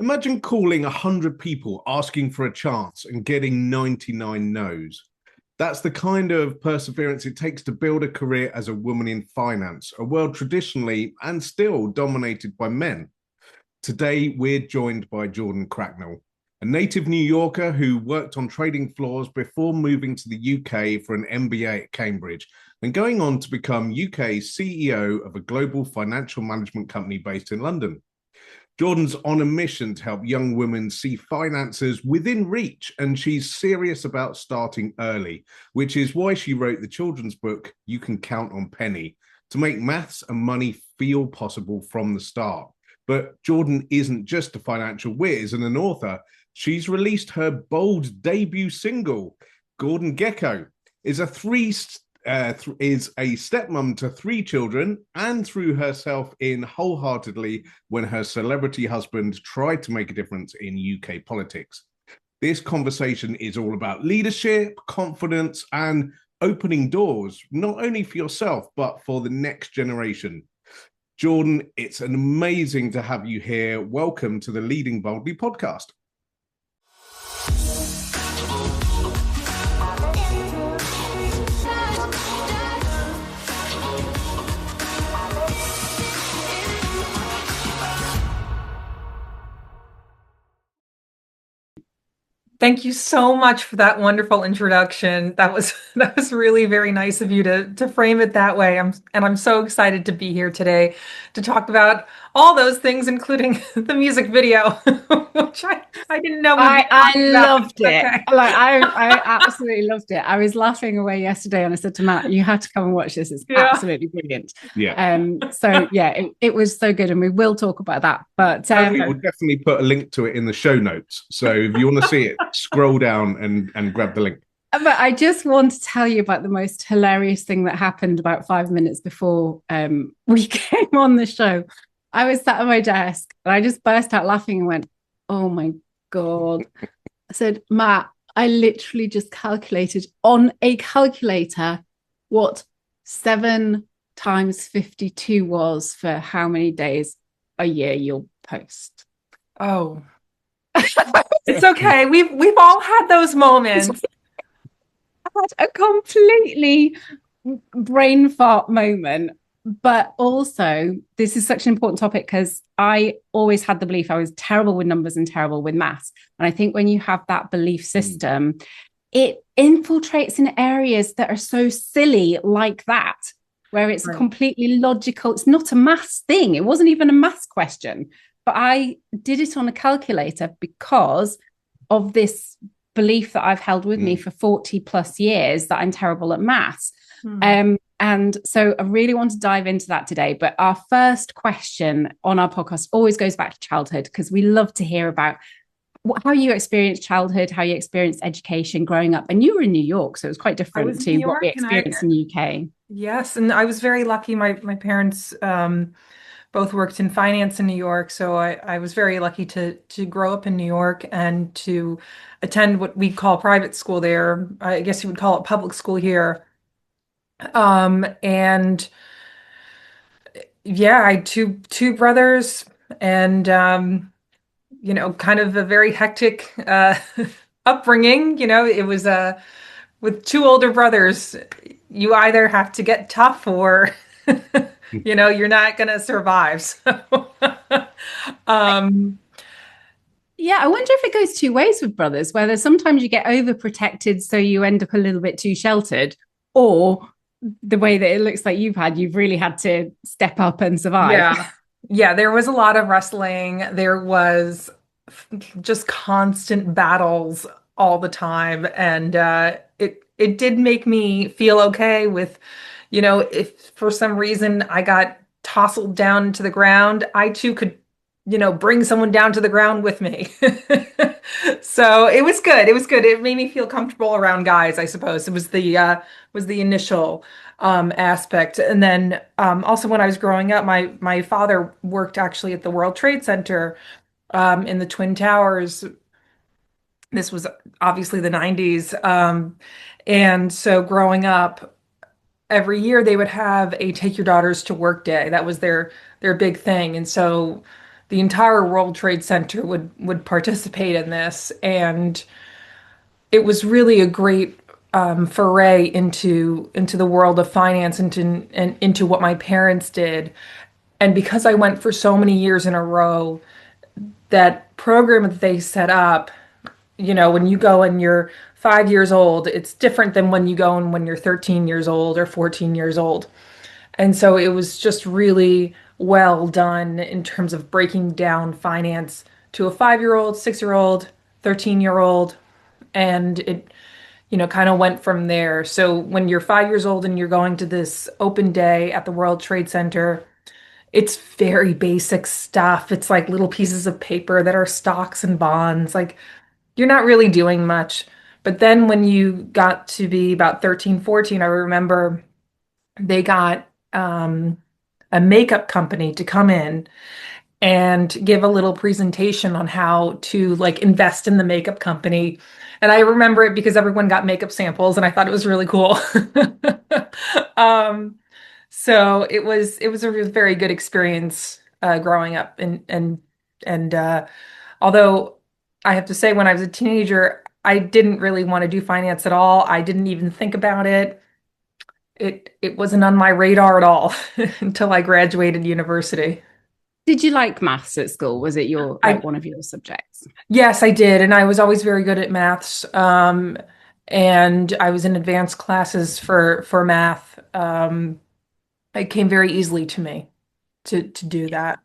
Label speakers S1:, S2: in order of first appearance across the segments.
S1: Imagine calling 100 people asking for a chance and getting 99 no's. That's the kind of perseverance it takes to build a career as a woman in finance, a world traditionally and still dominated by men. Today, we're joined by James Cracknell, a native New Yorker who worked on trading floors before moving to the UK for an MBA at Cambridge and going on to become UK's CEO of a global financial management company based in London. Jordan's on a mission to help young women see finances within reach, and she's serious about starting early, which is why she wrote the children's book, You Can Count on Penny, to make maths and money feel possible from the start. But Jordan isn't just a financial whiz and an author. She's released her bold debut single, Gordon Gecko, is a stepmum to 3 children and threw herself in wholeheartedly when her celebrity husband tried to make a difference in UK politics. This conversation is all about leadership, confidence, and opening doors, not only for yourself, but for the next generation. Jordan, it's amazing to have you here. Welcome to the Leading Boldly podcast.
S2: Thank you so much for that wonderful introduction. That was really very nice of you to frame it that way. I'm so excited to be here today to talk about all those things, including the music video, which I didn't know.
S3: I loved it. Okay. I absolutely loved it. I was laughing away yesterday, and I said to Matt, "You have to come and watch this. It's absolutely brilliant."
S1: Yeah.
S3: So yeah, it was so good, and we will talk about that. But
S1: we'll definitely put a link to it in the show notes. So if you want to see it, scroll down and grab the link.
S3: But I just want to tell you about the most hilarious thing that happened about 5 minutes before we came on the show. I was sat at my desk and I just burst out laughing and went, "Oh my God." I said, "Matt, I literally just calculated on a calculator what 7 times 52 was for how many days a year you'll post."
S2: Oh, it's okay. We've all had those moments.
S3: I had a completely brain fart moment. But also, this is such an important topic because I always had the belief I was terrible with numbers and terrible with maths. And I think when you have that belief system, it infiltrates in areas that are so silly like that, where it's completely logical. It's not a maths thing. It wasn't even a maths question. But I did it on a calculator because of this belief that I've held with me for 40 plus years that I'm terrible at maths. And so I really want to dive into that today. But our first question on our podcast always goes back to childhood, because we love to hear about how you experienced childhood, how you experienced education growing up. And you were in New York, so it was quite different to what we experienced in the UK.
S2: Yes, and I was very lucky. My parents both worked in finance in New York, so I was very lucky to grow up in New York and to attend what we call private school there. I guess you would call it public school here. And yeah, I had two brothers, and kind of a very hectic upbringing. It was with 2 older brothers, you either have to get tough or you're not gonna survive. So
S3: yeah, I wonder if it goes 2 ways with brothers, whether sometimes you get overprotected so you end up a little bit too sheltered, or the way that it looks like you've really had to step up and survive.
S2: Yeah, there was a lot of wrestling. There was just constant battles all the time. And it did make me feel okay with, if for some reason I got tousled down to the ground, I too could, bring someone down to the ground with me. So it was good. It was good. It made me feel comfortable around guys, I suppose. It was the initial aspect. And then also when I was growing up, my father worked actually at the World Trade Center in the Twin Towers. This was obviously the 90s. And so growing up, every year they would have a Take Your Daughters to Work Day. That was their big thing. And so the entire World Trade Center would participate in this, and it was really a great foray into the world of finance, and into what my parents did. And because I went for so many years in a row, that program that they set up, when you go and you're 5 years old, it's different than when you go and when you're 13 years old or 14 years old. And so it was just really well done in terms of breaking down finance to a 5 year old, 6 year old, 13-year old. And it, kind of went from there. So when you're 5 years old and you're going to this open day at the World Trade Center, it's very basic stuff. It's like little pieces of paper that are stocks and bonds. Like you're not really doing much. But then when you got to be about 13, 14, I remember they got a makeup company to come in and give a little presentation on how to like invest in the makeup company. And I remember it because everyone got makeup samples and I thought it was really cool. Um, so it was a very good experience growing up, and although I have to say when I was a teenager, I didn't really want to do finance at all. I didn't even think about it. It wasn't on my radar at all until I graduated university.
S3: Did you like maths at school? Was it your
S2: I
S3: one of your subjects?
S2: Yes, I did, and I was always very good at maths. And I was in advanced classes for math. It came very easily to me to do that.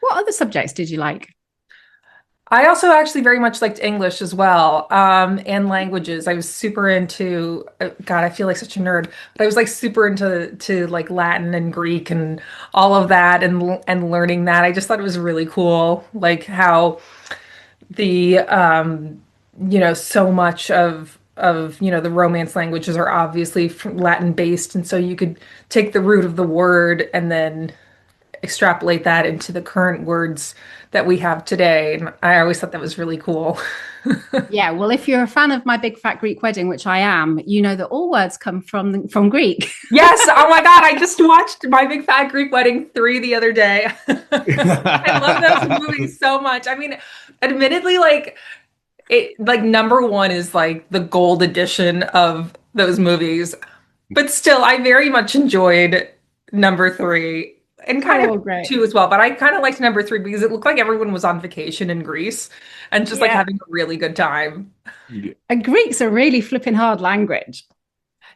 S3: What other subjects did you like?
S2: I also actually very much liked English as well, and languages. I was super into, God, I feel like such a nerd, but I was like super into like Latin and Greek and all of that, and learning that. I just thought it was really cool, like how the so much of the Romance languages are obviously Latin based, and so you could take the root of the word and then extrapolate that into the current words that we have today. And I always thought that was really cool.
S3: Yeah, well, if you're a fan of My Big Fat Greek Wedding, which I am, you know that all words come from Greek.
S2: Yes. Oh my God. I just watched My Big Fat Greek Wedding 3 the other day. I love those movies so much. I mean, admittedly, like it, like number one is like the gold edition of those movies, but still, I very much enjoyed number three and kind
S3: Oh,
S2: of
S3: great.
S2: two as well. But I kind of liked number three because it looked like everyone was on vacation in Greece and just like
S3: Yeah.
S2: having a really good time.
S3: And Greek's a really flipping hard language.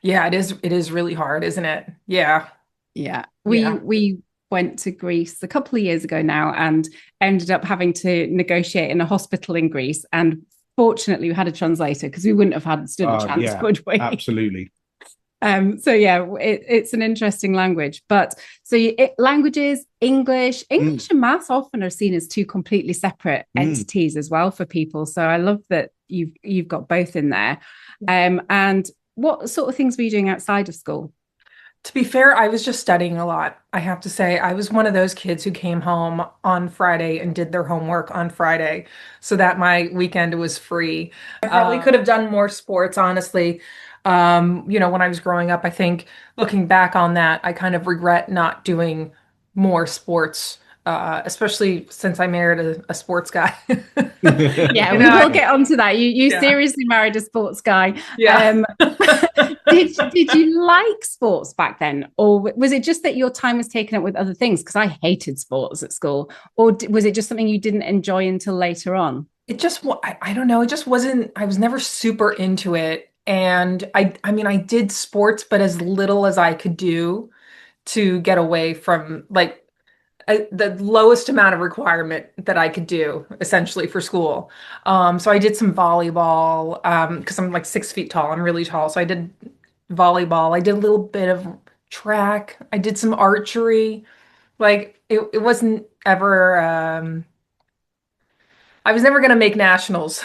S2: Yeah, it is. It is really hard, isn't it? Yeah.
S3: Yeah. We
S2: Yeah.
S3: we went to Greece a couple of years ago now and ended up having to negotiate in a hospital in Greece. And fortunately, we had a translator because we wouldn't have had stood a chance,
S1: Yeah,
S3: would we?
S1: absolutely.
S3: So yeah, it's an interesting language. But so languages, English and maths often are seen as two completely separate entities as well for people. So I love that you've got both in there. And what sort of things were you doing outside of school?
S2: To be fair, I was just studying a lot. I have to say, I was one of those kids who came home on Friday and did their homework on Friday so that my weekend was free. I probably could have done more sports, honestly. When I was growing up, I think looking back on that, I kind of regret not doing more sports, especially since I married a sports guy.
S3: Yeah,
S2: You
S3: we
S2: know,
S3: will get onto that. You
S2: yeah,
S3: seriously married a sports guy.
S2: yeah.
S3: Did you like sports back then, or was it just that your time was taken up with other things? Because I hated sports at school, or was it just something you didn't enjoy until later on?
S2: It just, I don't know. It just wasn't, I was never super into it. And I mean, I did sports, but as little as I could do to get away from like the lowest amount of requirement that I could do essentially for school. So I did some volleyball, because I'm like 6 feet tall. I'm really tall. So I did volleyball. I did a little bit of track. I did some archery. Like it wasn't ever, I was never going to make nationals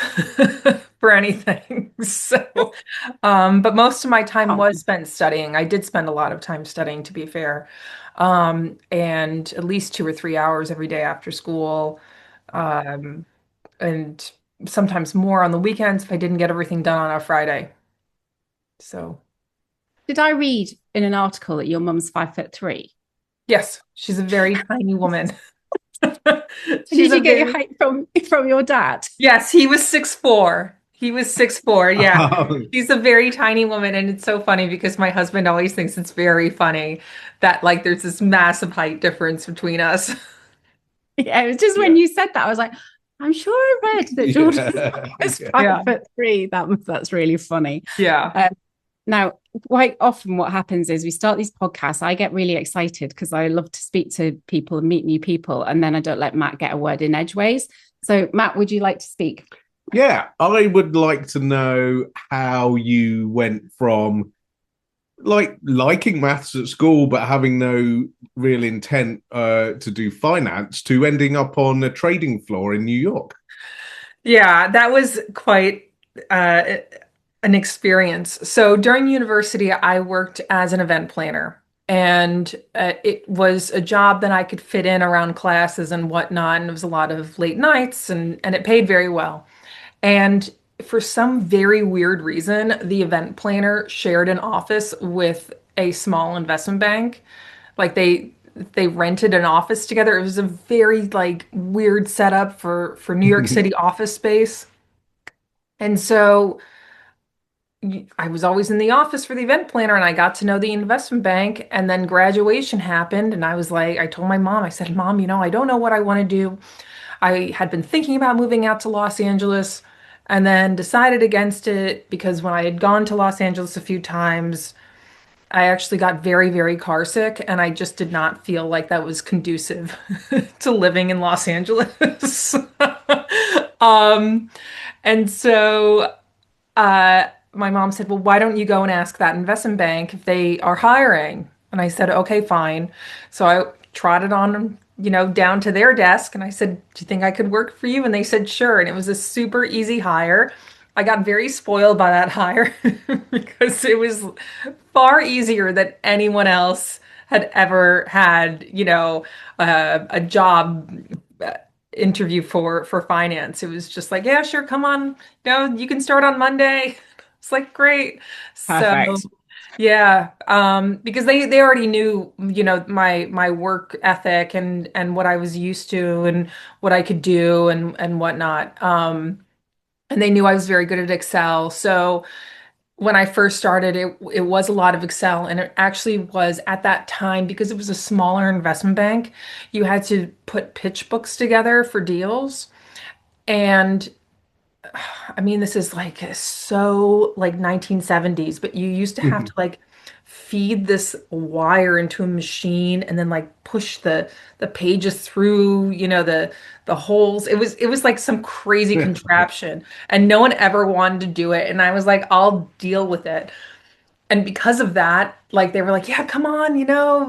S2: for anything. So, but most of my time
S3: Oh,
S2: was spent studying. I did spend a lot of time studying, to be fair, and at least 2 or 3 hours every day after school, um, and sometimes more on the weekends if I didn't get everything done on a Friday. So,
S3: did I read in an article that your mum's 5'3"?
S2: yes, she's a very tiny woman.
S3: And
S2: She's
S3: did
S2: a
S3: you get your
S2: very
S3: height from your dad?
S2: Yes, he was 6'4". He was 6'4". Yeah. She's a very tiny woman, and it's so funny because my husband always thinks it's very funny that like there's this massive height difference between us.
S3: Yeah, it was just when
S1: Yeah.
S3: you said that, I was like, I'm sure I read that Jordan
S1: Yeah.
S3: was
S1: Yeah.
S3: five
S2: Yeah.
S3: foot three. That's really funny.
S2: Yeah.
S3: Um, Now, quite often what happens is we start these podcasts. I get really excited because I love to speak to people and meet new people, and then I don't let Matt get a word in edgeways. So, Matt, would you like to speak?
S1: Yeah, I would like to know how you went from like liking maths at school but having no real intent to do finance to ending up on a trading floor in New York.
S2: Yeah, that was quite an experience. So during university, I worked as an event planner, and it was a job that I could fit in around classes and whatnot. And it was a lot of late nights, and it paid very well. And for some very weird reason, the event planner shared an office with a small investment bank. Like they rented an office together. It was a very like weird setup for New York City office space. And so I was always in the office for the event planner, and I got to know the investment bank. And then graduation happened, and I was like, I told my mom, I said, Mom, I don't know what I want to do. I had been thinking about moving out to Los Angeles and then decided against it because when I had gone to Los Angeles a few times, I actually got very, very car sick, and I just did not feel like that was conducive to living in Los Angeles. Um, and so my mom said, well, why don't you go and ask that investment bank if they are hiring? And I said, okay, fine. So I trotted on, down to their desk and I said, do you think I could work for you? And they said, sure. And it was a super easy hire. I got very spoiled by that hire because it was far easier than anyone else had ever had, a job interview for finance. It was just like, yeah, sure, come on, you can start on Monday. It's like great. So
S3: Perfect.
S2: yeah, because they already knew, my work ethic and what I was used to and what I could do and whatnot. And they knew I was very good at Excel. So when I first started, it was a lot of Excel, and it actually was at that time because it was a smaller investment bank. You had to put pitch books together for deals, and I mean, this is like so like 1970s, but you used to have to like feed this wire into a machine and then like push the pages through, the holes. It was like some crazy contraption, and no one ever wanted to do it. And I was like, I'll deal with it. And because of that, like they were like, yeah, come on,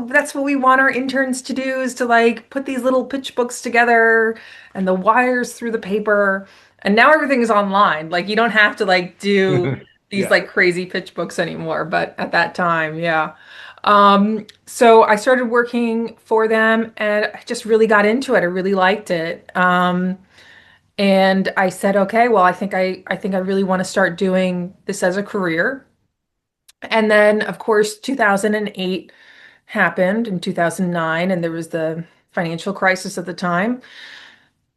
S2: that's what we want our interns to do is to like put these little pitch books together and the wires through the paper. And now everything is online. Like you don't have to like do these
S1: Yeah.
S2: like crazy pitch books anymore. But at that time, yeah. So I started working for them and I just really got into it. I really liked it. And I said, okay, well, I think I really want to start doing this as a career. And then, of course, 2008 happened in 2009, and there was the financial crisis at the time.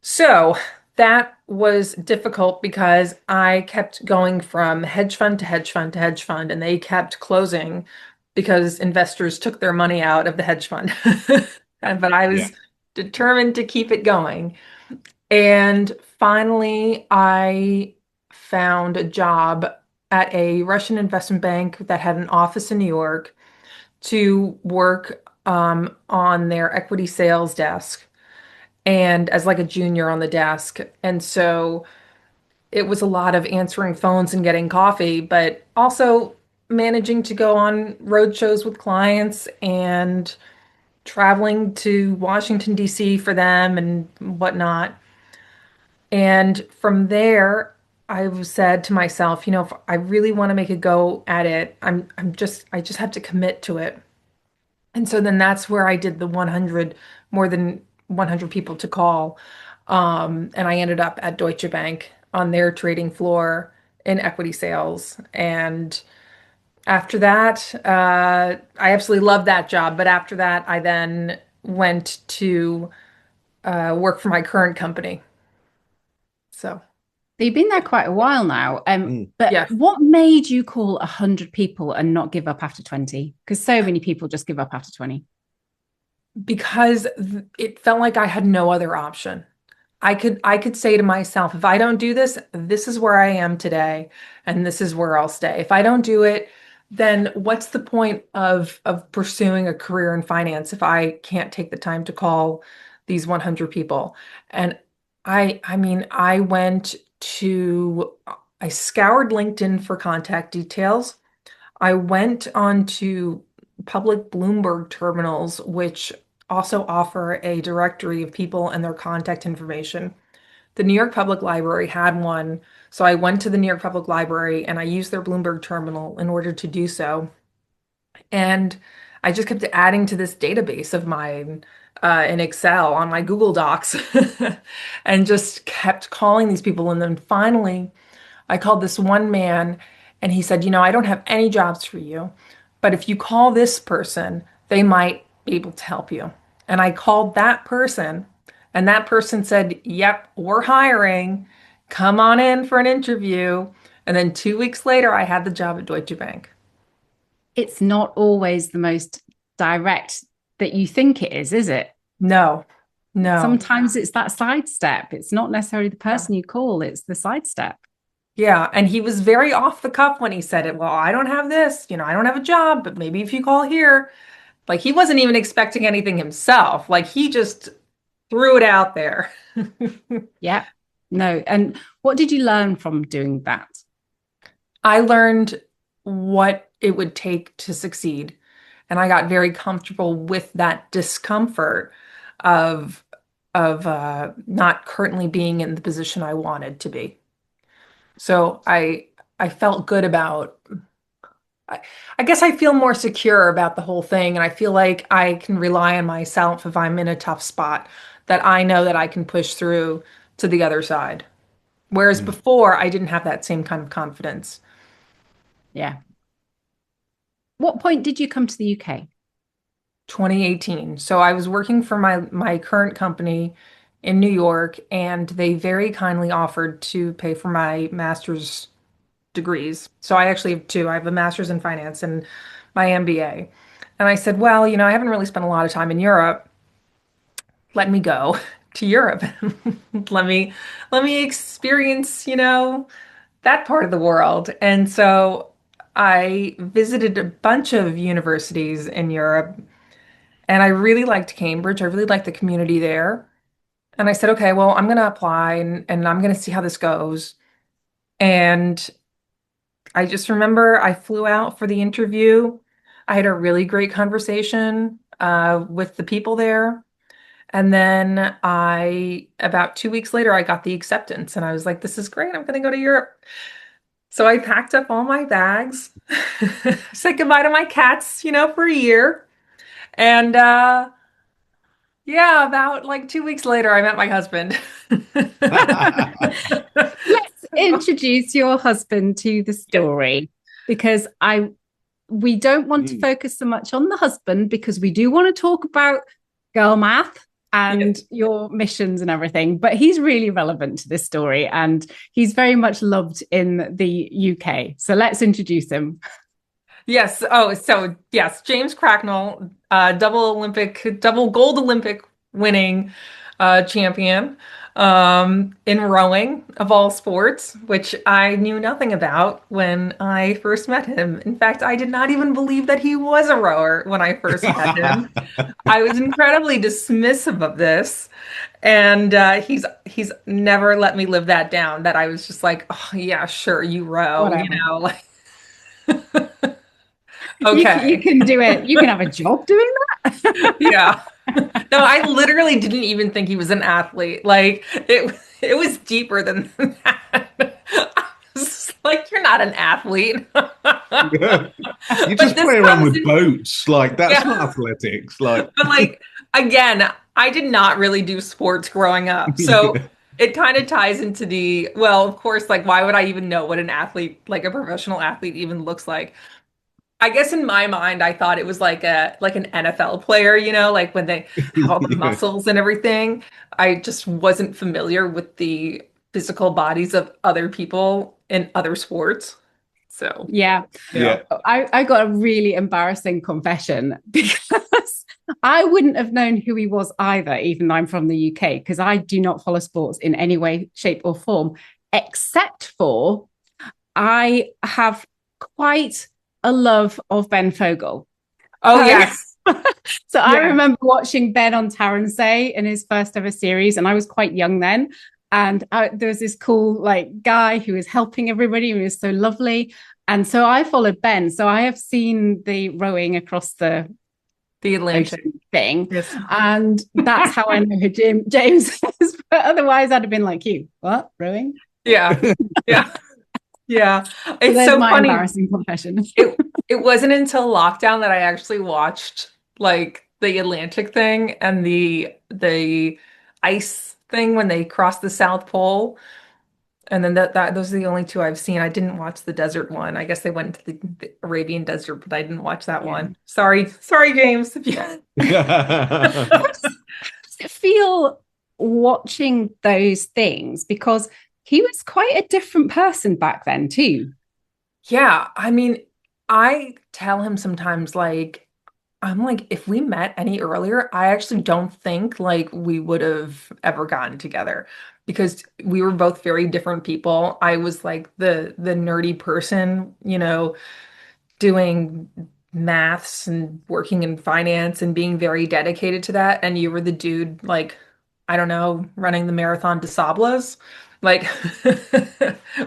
S2: So that was difficult because I kept going from hedge fund to hedge fund to hedge fund, and they kept closing because investors took their money out of the hedge fund. But I
S1: Yeah.
S2: was determined to keep it going. And finally, I found a job at a Russian investment bank that had an office in New York to work on their equity sales desk and as like a junior on the desk. And so it was a lot of answering phones and getting coffee, but also managing to go on road shows with clients and traveling to Washington, D.C. for them and whatnot. And from there, I've said to myself, if I really want to make a go at it, I just have to commit to it. And so then that's where I did the 100, more than 100 people to call. And I ended up at Deutsche Bank on their trading floor in equity sales. And after that, I absolutely loved that job. But after that, I then went to work for my current company. So,
S3: You've been there quite a while now. But
S2: yes,
S3: what made you call 100 people and not give up after 20? Because so many people just give up after 20.
S2: because it felt like I had no other option. I could say to myself, if I don't do this, this is where I am today, and this is where I'll stay. If I don't do it, then what's the point of pursuing a career in finance if I can't take the time to call these 100 people? And I mean, I scoured LinkedIn for contact details. I went on to public Bloomberg terminals, which also offer a directory of people and their contact information. The New York Public Library had one, so I went to the New York Public Library and I used their Bloomberg terminal in order to do so. And I just kept adding to this database of mine in Excel on my Google Docs and just kept calling these people. And then finally, I called this one man and he said, I don't have any jobs for you, but if you call this person, they might be able to help you. And I called that person and that person said, yep, we're hiring. Come on in for an interview. And then 2 weeks later, I had the job at Deutsche Bank.
S3: It's not always the most direct that you think it is it?
S2: No, no.
S3: Sometimes it's that sidestep. It's not necessarily the person you call, it's the sidestep.
S2: Yeah, and he was very off the cuff when he said it. Well, I don't have this, I don't have a job, but maybe if you call here. Like he wasn't even expecting anything himself. Like he just threw it out there.
S3: Yeah. No. And what did you learn from doing that?
S2: I learned what it would take to succeed, and I got very comfortable with that discomfort of not currently being in the position I wanted to be. So I felt good about I, I guess I feel more secure about the whole thing, and I feel like I can rely on myself if I'm in a tough spot, that I know that I can push through to the other side. Whereas
S1: Mm.
S2: before, I didn't have that same kind of confidence.
S3: Yeah. What point did you come to the UK?
S2: 2018. So I was working for my current company in New York, and they very kindly offered to pay for my master's degrees. So I actually have two. I have a master's in finance and my MBA. And I said, well, I haven't really spent a lot of time in Europe. Let me go to Europe. Let me let me experience, that part of the world. And so I visited a bunch of universities in Europe, and I really liked Cambridge. I really liked the community there. And I said, okay, well, I'm going to apply and I'm going to see how this goes. And I just remember I flew out for the interview. I had a really great conversation with the people there. And then about 2 weeks later, I got the acceptance and I was like, this is great. I'm going to go to Europe. So I packed up all my bags, said goodbye to my cats, for a year. And yeah, about like 2 weeks later, I met my husband.
S3: Let's introduce your husband to the story because we don't want to focus so much on the husband because we do want to talk about girl math and your missions and everything, but he's really relevant to this story and he's very much loved in the UK. So let's introduce him.
S2: Yes. Oh, so yes, James Cracknell, double gold Olympic winning champion in rowing of all sports, which I knew nothing about when I first met him. In fact, I did not even believe that he was a rower when I first met him. I was incredibly dismissive of this, and he's never let me live that down. That I was just like, oh yeah, sure, you row,
S3: Whatever.
S2: like.
S3: You
S2: Okay.
S3: can do it. You can have a job doing that.
S2: Yeah. No, I literally didn't even think he was an athlete. Like it was deeper than that. I was like, you're not an athlete.
S1: You
S2: But
S1: just
S2: this
S1: play around
S2: comes
S1: with
S2: in,
S1: boats. Like, that's
S2: yeah.
S1: not athletics. Like,
S2: But like again, I did not really do sports growing up. So it kind of ties into well, of course, like why would I even know what an athlete, like a professional athlete even looks like? I guess in my mind, I thought it was like an NFL player, like when they have all the
S1: Yeah.
S2: muscles and everything. I just wasn't familiar with the physical bodies of other people in other sports. So,
S3: Yeah.
S2: yeah.
S1: Yeah.
S3: I got a really embarrassing confession because I wouldn't have known who he was either, even though I'm from the UK, because I do not follow sports in any way, shape, or form, except for I have quite a love of Ben Fogle.
S2: Oh,
S3: So,
S2: yes.
S3: so I
S2: Yeah.
S3: remember watching Ben on Say in his first ever series, and I was quite young then. And there was this cool like guy who was helping everybody, who was so lovely. And so I followed Ben. So I have seen the rowing across the
S2: The Atlantic.
S3: ocean thing,
S2: Yes.
S3: and that's how I know who James is. But otherwise, I'd have been like, "You what rowing?"
S2: Yeah. Yeah. Yeah.
S3: So
S2: It's
S3: there's
S2: so
S3: my
S2: funny.
S3: embarrassing confession.
S2: It wasn't until lockdown that I actually watched like the Atlantic thing and the ice thing when they crossed the South Pole. And then that those are the only two I've seen. I didn't watch the desert one. I guess they went into the Arabian desert, but I didn't watch that
S3: Yeah.
S2: one. Sorry. Sorry, James.
S3: How does it feel watching those things? Because he was quite a different person back then too.
S2: Yeah, I mean, I tell him sometimes like I'm like if we met any earlier, I actually don't think like we would have ever gotten together because we were both very different people. I was like the nerdy person, doing maths and working in finance and being very dedicated to that. And you were the dude, like, I don't know, running the Marathon des Sables. Like,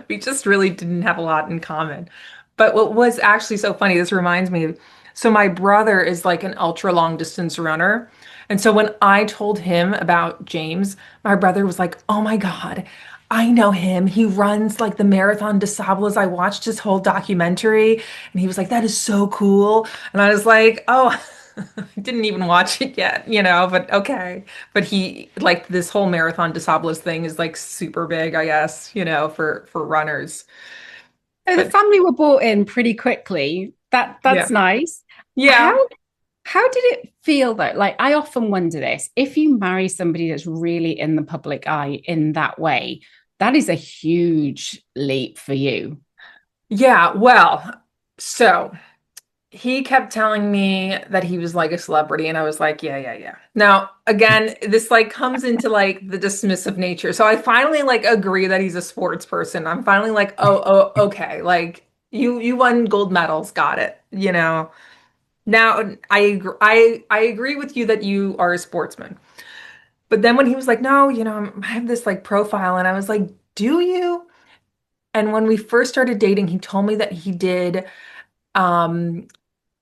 S2: we just really didn't have a lot in common. But what was actually so funny, this reminds me, so my brother is like an ultra long distance runner. And so when I told him about James, my brother was like, "Oh my God, I know him. He runs like the Marathon des Sables. I watched his whole documentary." And he was like, "That is so cool." And I was like, "Oh, I didn't even watch it yet, but okay." But he like this whole Marathon des Sables thing is like super big, I guess, for runners.
S3: So the
S2: But
S3: family were brought in pretty quickly. That's
S2: yeah.
S3: nice.
S2: Yeah.
S3: How did it feel though? Like I often wonder this, if you marry somebody that's really in the public eye in that way, that is a huge leap for you.
S2: Yeah, well, so he kept telling me that he was like a celebrity, and I was like, yeah, yeah, yeah. Now, again, this like comes into like the dismissive nature. So I finally like agree that he's a sports person. I'm finally like, oh, okay. Like you won gold medals, got it, Now I agree with you that you are a sportsman. But then when he was like, "No, I have this like profile," and I was like, "Do you?" And when we first started dating, he told me that he did um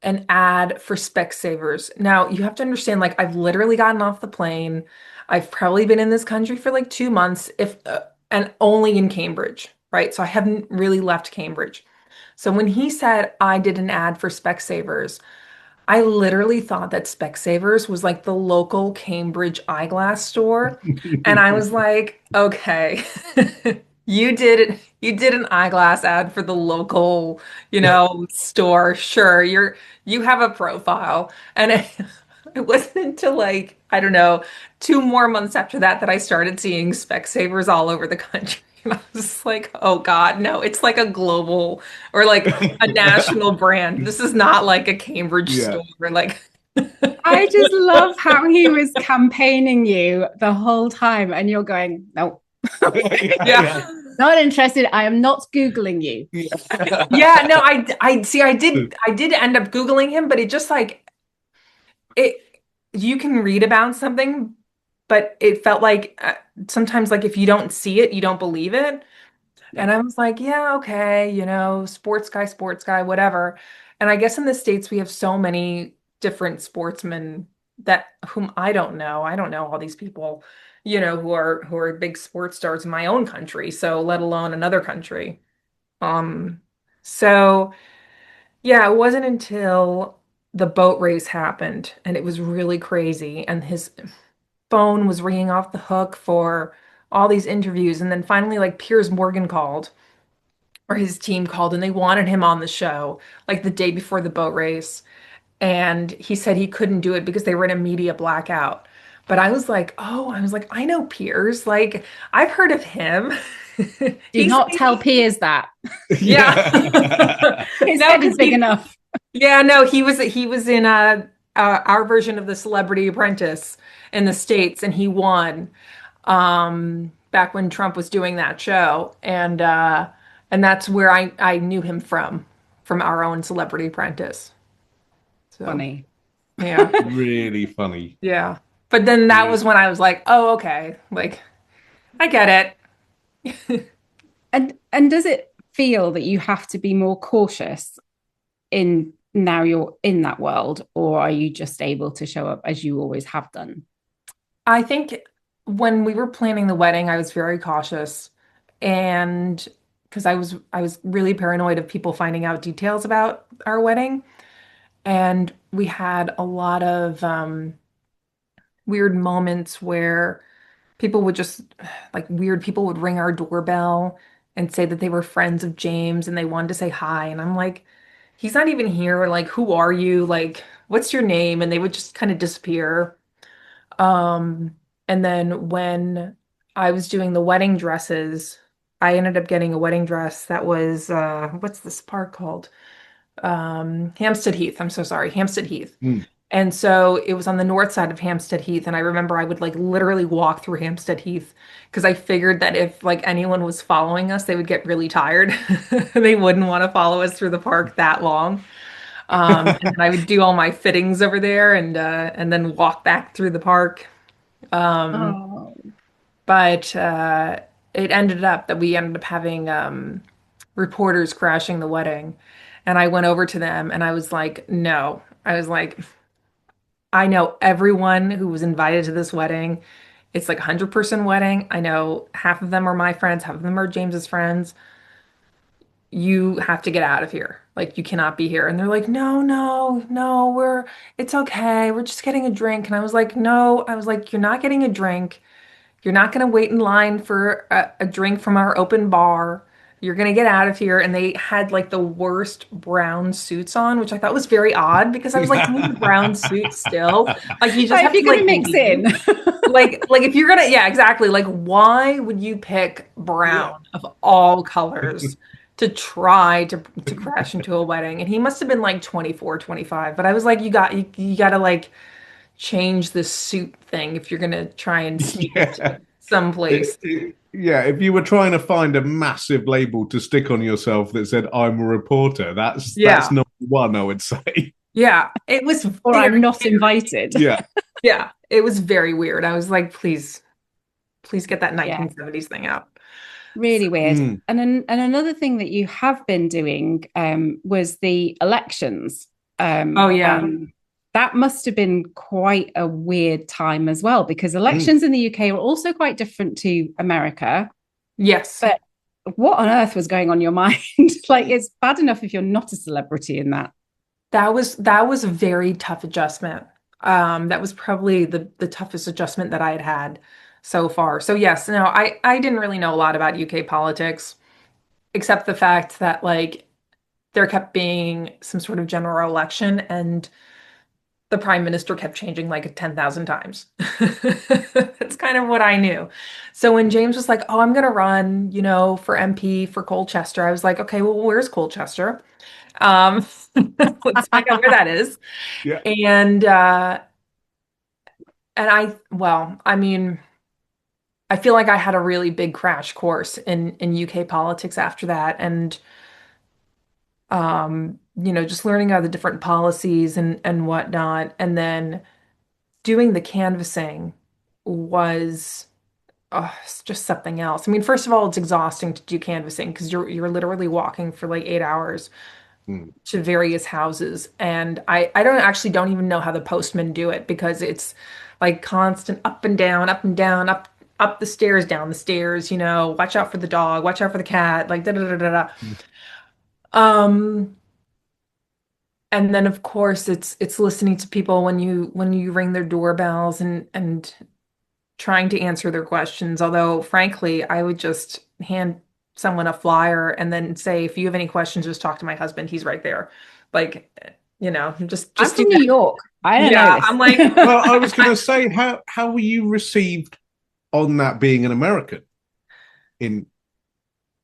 S2: an ad for Specsavers. Now, you have to understand, like, I've literally gotten off the plane. I've probably been in this country for like 2 months, if and only in Cambridge, right? So I haven't really left Cambridge. So when he said I did an ad for Specsavers, I literally thought that Specsavers was like the local Cambridge eyeglass store. And I was like, okay, you did an eyeglass ad for the local, store. Sure, you have a profile. And it wasn't until like, I don't know, 2 more months after that that I started seeing Specsavers all over the country. And I was just like, oh God, no, it's like a global or like a national brand. This is not like a Cambridge
S1: Yeah.
S2: store. Like,
S3: I just love how he was campaigning you the whole time, and you're going, no,
S2: yeah.
S3: not interested. I am not Googling you.
S1: Yeah.
S2: Yeah, no, I see, I did end up Googling him, but it just like it, you can read about something, but it felt like sometimes like if you don't see it, you don't believe it.
S1: Yeah.
S2: And I was like, yeah, okay, sports guy, whatever. And I guess in the States we have so many different sportsmen that whom I don't know. I don't know all these people, who are big sports stars in my own country, so let alone another country. Um, so yeah, it wasn't until the boat race happened and it was really crazy and his phone was ringing off the hook for all these interviews and then finally like Piers Morgan called or his team called and they wanted him on the show like the day before the boat race. And he said he couldn't do it because they were in a media blackout. But I was like, oh, I was like, I know Piers. Like, I've heard of him.
S3: Do
S2: He's
S3: not tell Piers that.
S2: yeah.
S1: Yeah.
S3: His
S2: No,
S3: head is
S2: because
S3: big enough.
S2: yeah, no, he was in our version of the Celebrity Apprentice in the States, and he won back when Trump was doing that show, and that's where I knew him from our own Celebrity Apprentice. So
S3: Funny.
S2: yeah,
S1: Really funny.
S2: yeah. But then that was when I was like, oh, okay, like I get it.
S3: And does it feel that you have to be more cautious in now you're in that world, or are you just able to show up as you always have done?
S2: I think when we were planning the wedding, I was very cautious and because I was really paranoid of people finding out details about our wedding. And we had a lot of weird moments where people would just like weird people would ring our doorbell and say that they were friends of James and they wanted to say hi. And I'm like, he's not even here. Like, who are you? Like, what's your name? And they would just kind of disappear. Um, and then when I was doing the wedding dresses, I ended up getting a wedding dress that was what's this park called? Hampstead Heath. I'm so sorry, Hampstead Heath.
S1: Mm.
S2: And so it was on the north side of Hampstead Heath. And I remember I would like literally walk through Hampstead Heath because I figured that if like anyone was following us, they would get really tired. They wouldn't want to follow us through the park that long. And then I would do all my fittings over there and then walk back through the park. Um,
S3: Oh,
S2: but it ended up that we ended up having reporters crashing the wedding. And I went over to them and I was like, no. I was like, I know everyone who was invited to this wedding. It's like a 100-person wedding. I know half of them are my friends, half of them are James's friends. You have to get out of here. Like, you cannot be here. And they're like, no, no, no, it's okay. We're just getting a drink. And I was like, no, I was like, you're not getting a drink. You're not going to wait in line for a drink from our open bar. You're going to get out of here. And they had like the worst brown suits on, which I thought was very odd because I was like, you need a brown suit still. Like you just
S3: if
S2: have
S3: you're
S2: to
S3: going
S2: like
S3: to mix
S2: leave.
S3: in.
S2: Like if you're gonna, yeah, exactly. Like why would you pick
S1: Yeah.
S2: brown of all colors to try to crash into a wedding? And he must have been like 24, 25. But I was like, you got to like change the suit thing if you're gonna try and sneak
S1: Yeah.
S2: into someplace.
S1: Yeah, if you were trying to find a massive label to stick on yourself that said "I'm a reporter," that's
S2: Yeah.
S1: number one, I would say.
S2: Yeah. It was
S3: Or
S2: very
S3: I'm not
S2: weird.
S3: invited.
S1: Yeah.
S2: Yeah. It was very weird. I was like, please get that
S3: Yeah,
S2: 1970s thing out. So,
S3: really weird.
S1: Mm.
S3: And another thing that you have been doing was the elections.
S2: oh yeah.
S3: And that must have been quite a weird time as well, because
S1: Mm.
S3: elections in the UK were also quite different to America.
S2: Yes.
S3: But what on earth was going on in your mind? Like, it's bad enough if you're not a celebrity in that.
S2: That was a very tough adjustment. That was probably the toughest adjustment that I had had so far. So yes, no, I didn't really know a lot about UK politics, except the fact that like there kept being some sort of general election and the prime minister kept changing like 10,000 times. That's kind of what I knew. So when James was like, "Oh, I'm gonna run, for MP for Colchester," I was like, "Okay, well, where's Colchester? Um, let's find out where that is."
S1: Yeah.
S2: And well, I mean, I feel like I had a really big crash course in UK politics after that, and just learning about the different policies and whatnot, and then doing the canvassing was it's just something else. I mean, first of all, it's exhausting to do canvassing because you're literally walking for like 8 hours
S1: Mm.
S2: to various houses. And I don't even know how the postmen do it because it's like constant up and down, up and down, up the stairs, down the stairs, watch out for the dog, watch out for the cat, like da da da da da. Um, and then of course it's listening to people when you ring their doorbells and trying to answer their questions. Although frankly, I would just hand someone a flyer and then say, if you have any questions, just talk to my husband. He's right there. Like,
S3: I'm
S2: just do
S3: from New
S2: that.
S3: York. I don't know
S2: Yeah,
S3: this.
S2: I'm like,
S1: Well, I was going to say, how were you received on that being an American in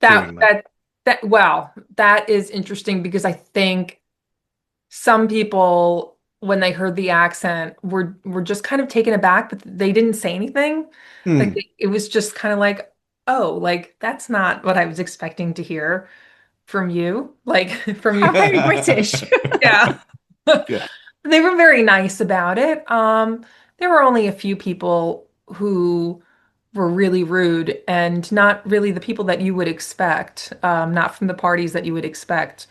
S2: that
S1: doing that?
S2: that well, that is interesting because I think some people, when they heard the accent, were just kind of taken aback, but they didn't say anything. Like
S1: Hmm.
S2: it was just kind of like, oh, like that's not what I was expecting to hear from you. Like from you.
S3: How very British.
S2: Yeah.
S1: Yeah.
S2: They were very nice about it. There were only a few people who were really rude and not really the people that you would expect, not from the parties that you would expect,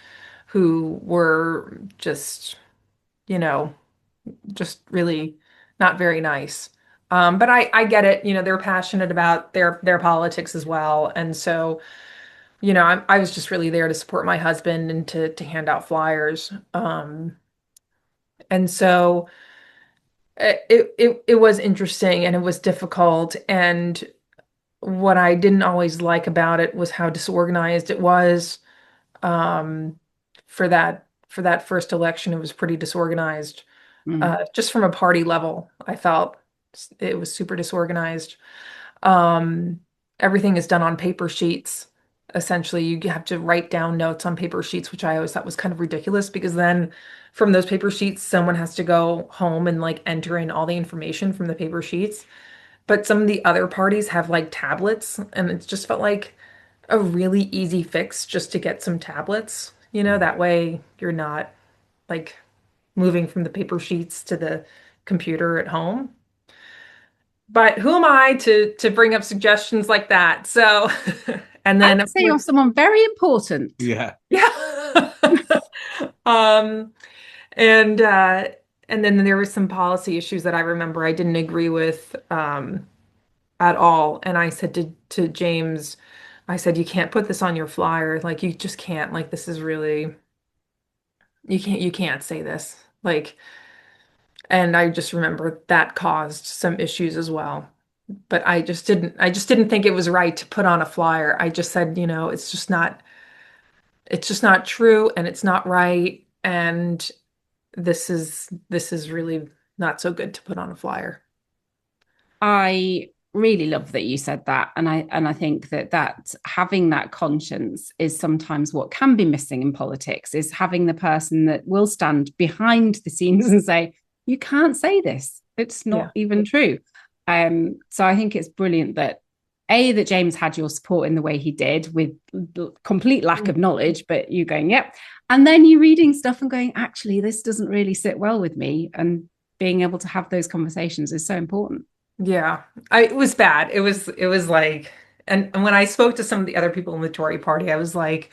S2: who were just, you know, just really not very nice. But I get it, they're passionate about their politics as well. And so, I was just really there to support my husband and to hand out flyers. And so it was interesting and it was difficult. And what I didn't always like about it was how disorganized it was. Um, for that first election, it was pretty disorganized.
S3: Mm.
S2: Just from a party level, I felt it was super disorganized. Um, Everything is done on paper sheets. Essentially, you have to write down notes on paper sheets, which I always thought was kind of ridiculous because then from those paper sheets, someone has to go home and like enter in all the information from the paper sheets. But some of the other parties have like tablets, and it just felt like a really easy fix just to get some tablets. That way you're not like moving from the paper sheets to the computer at home. But who am I to bring up suggestions like that? So, and
S3: I
S2: then
S3: would
S2: of
S3: say
S2: course,
S3: you're someone very important.
S1: Yeah.
S2: yeah. Um, and and then there were some policy issues that I remember I didn't agree with at all. And I said to James, I said, you can't put this on your flyer. Like you just can't. Like this is really you can't say this. Like, and I just remember that caused some issues as well. But I just didn't think it was right to put on a flyer. I just said, it's just not true and it's not right. And this is really not so good to put on a flyer.
S3: I really love that you said that, and I think that having that conscience is sometimes what can be missing in politics, is having the person that will stand behind the scenes and say, you can't say this, it's
S2: Yeah.
S3: not even true. So I think it's brilliant that that James had your support in the way he did, with complete lack of knowledge, but you going, yep, and then you reading stuff and going, actually this doesn't really sit well with me, and being able to have those conversations is so important.
S2: Yeah. It was bad. It was like, and when I spoke to some of the other people in the Tory party, I was like,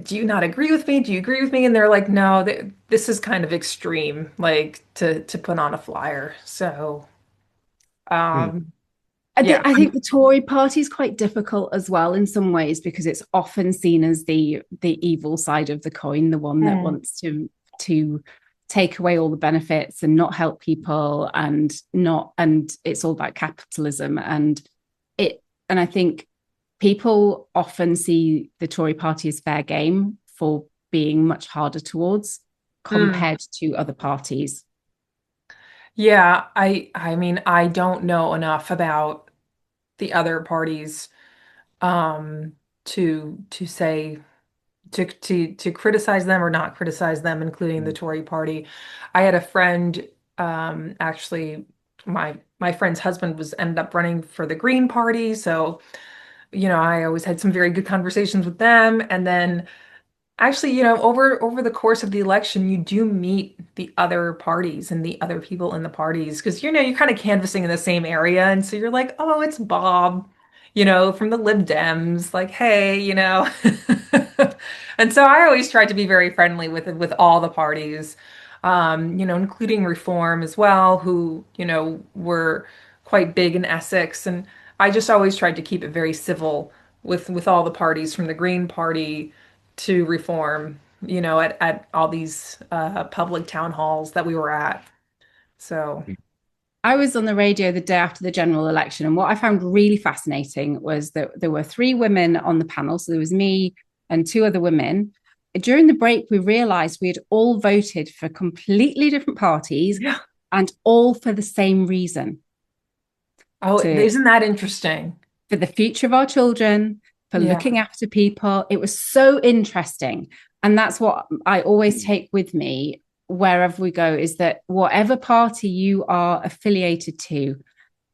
S2: do you not agree with me? Do you agree with me? And they're like, no, this is kind of extreme, like to put on a flyer. So,
S1: Hmm.
S2: um,
S3: I
S2: yeah.
S3: think the Tory party is quite difficult as well in some ways, because it's often seen as the evil side of the coin, the one that
S2: Mm.
S3: wants to take away all the benefits and not help people, and it's all about capitalism, and I think people often see the Tory party as fair game for being much harder towards
S2: Mm.
S3: compared to other parties.
S2: Yeah, I mean, I don't know enough about the other parties to say to criticize them or not criticize them, including the Tory party. I had a friend, actually, my friend's husband was ended up running for the Green Party, so I always had some very good conversations with them. And then actually, over the course of the election, you do meet the other parties and the other people in the parties because you're kind of canvassing in the same area, and so you're like, oh, it's Bob, from the Lib Dems, like, hey, And so I always tried to be very friendly with all the parties, including Reform as well, who were quite big in Essex, and I just always tried to keep it very civil with all the parties from the Green Party to Reform, at all these public town halls that we were at. So,
S3: I was on the radio the day after the general election, and what I found really fascinating was that there were three women on the panel. So there was me and two other women. During the break, we realized we had all voted for completely different parties,
S2: Yeah.
S3: and all for the same reason.
S2: Oh, isn't that interesting?
S3: For the future of our children, for looking after people. It was so interesting. And that's what I always take with me wherever we go, is that whatever party you are affiliated to,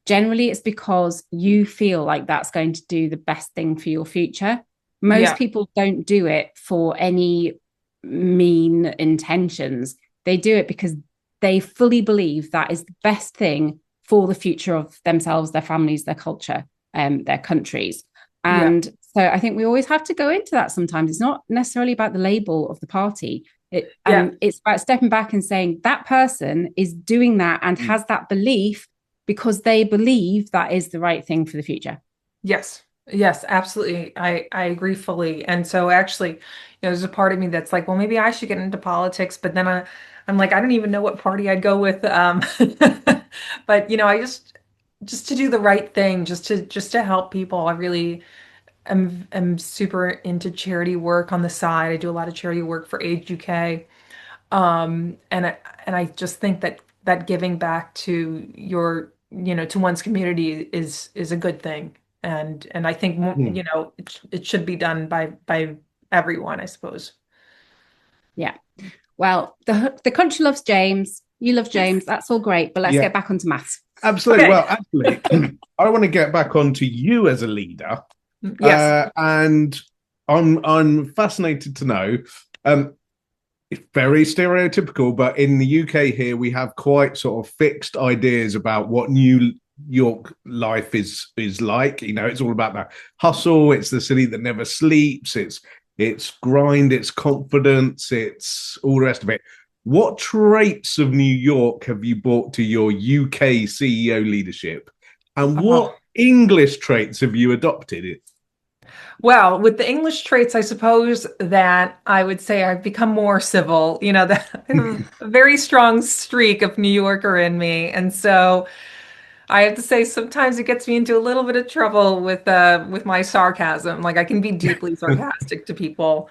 S3: generally it's because you feel like that's going to do the best thing for your future. Most people don't do it for any mean intentions. They do it because they fully believe that is the best thing for the future of themselves, their families, their culture, their countries. And so I think we always have to go into that sometimes. It's not necessarily about the label of the party. It's about stepping back and saying that person is doing that and has that belief because they believe that is the right thing for the future.
S2: Yes, absolutely. I agree fully. And so actually, there's a part of me that's like, well, maybe I should get into politics, but then I'm like, I don't even know what party I'd go with. But I just to do the right thing, just to help people. I really am super into charity work on the side. I do a lot of charity work for Age UK. And I just think that giving back to to one's community is a good thing. And I think it should be done by everyone, I suppose.
S3: Yeah. Well, the country loves James. You love James. That's all great. But let's get back onto maths.
S1: Absolutely.
S2: Okay.
S1: Well, actually, I want to get back onto you as a leader.
S2: Yes.
S1: And I'm fascinated to know. It's very stereotypical, but in the UK here, we have quite sort of fixed ideas about what New York life is like. It's all about that hustle. It's the city that never sleeps. It's grind. It's confidence. It's all the rest of it. What traits of New York have you brought to your UK CEO leadership, and what English traits have you adopted?
S2: Well, with the English traits, I suppose that I would say I've become more civil. That I have a very strong streak of New Yorker in me, and so I have to say sometimes it gets me into a little bit of trouble with my sarcasm. Like I can be deeply sarcastic to people.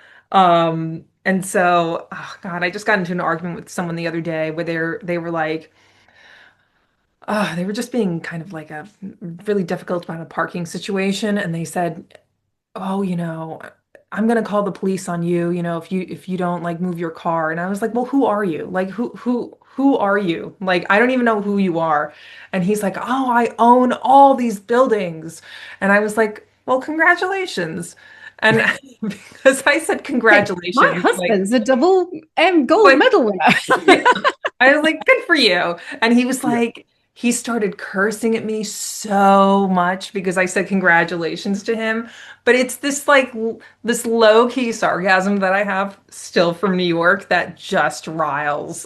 S2: And so, oh God, I just got into an argument with someone the other day where they were like, they were just being kind of like a really difficult about a parking situation, and they said, oh, I'm gonna call the police on you, if you don't like move your car. And I was like, well, who are you? Like who are you? Like I don't even know who you are. And he's like, oh, I own all these buildings. And I was like, well, congratulations. And because I said congratulations,
S3: my husband's a double gold medal winner.
S2: I was like, good for you. And he was like, he started cursing at me so much because I said congratulations to him. But it's this low key sarcasm that I have still from New York that just riles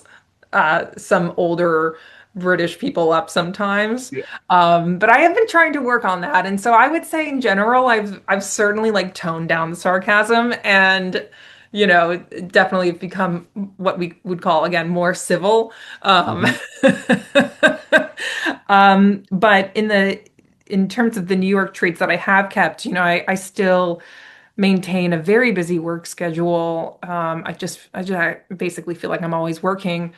S2: some older British people up sometimes.
S1: Yeah.
S2: But I have been trying to work on that. And so I would say in general, I've certainly like toned down the sarcasm and definitely become what we would call again more civil. But in terms of the New York traits that I have kept, I still maintain a very busy work schedule. I basically feel like I'm always working,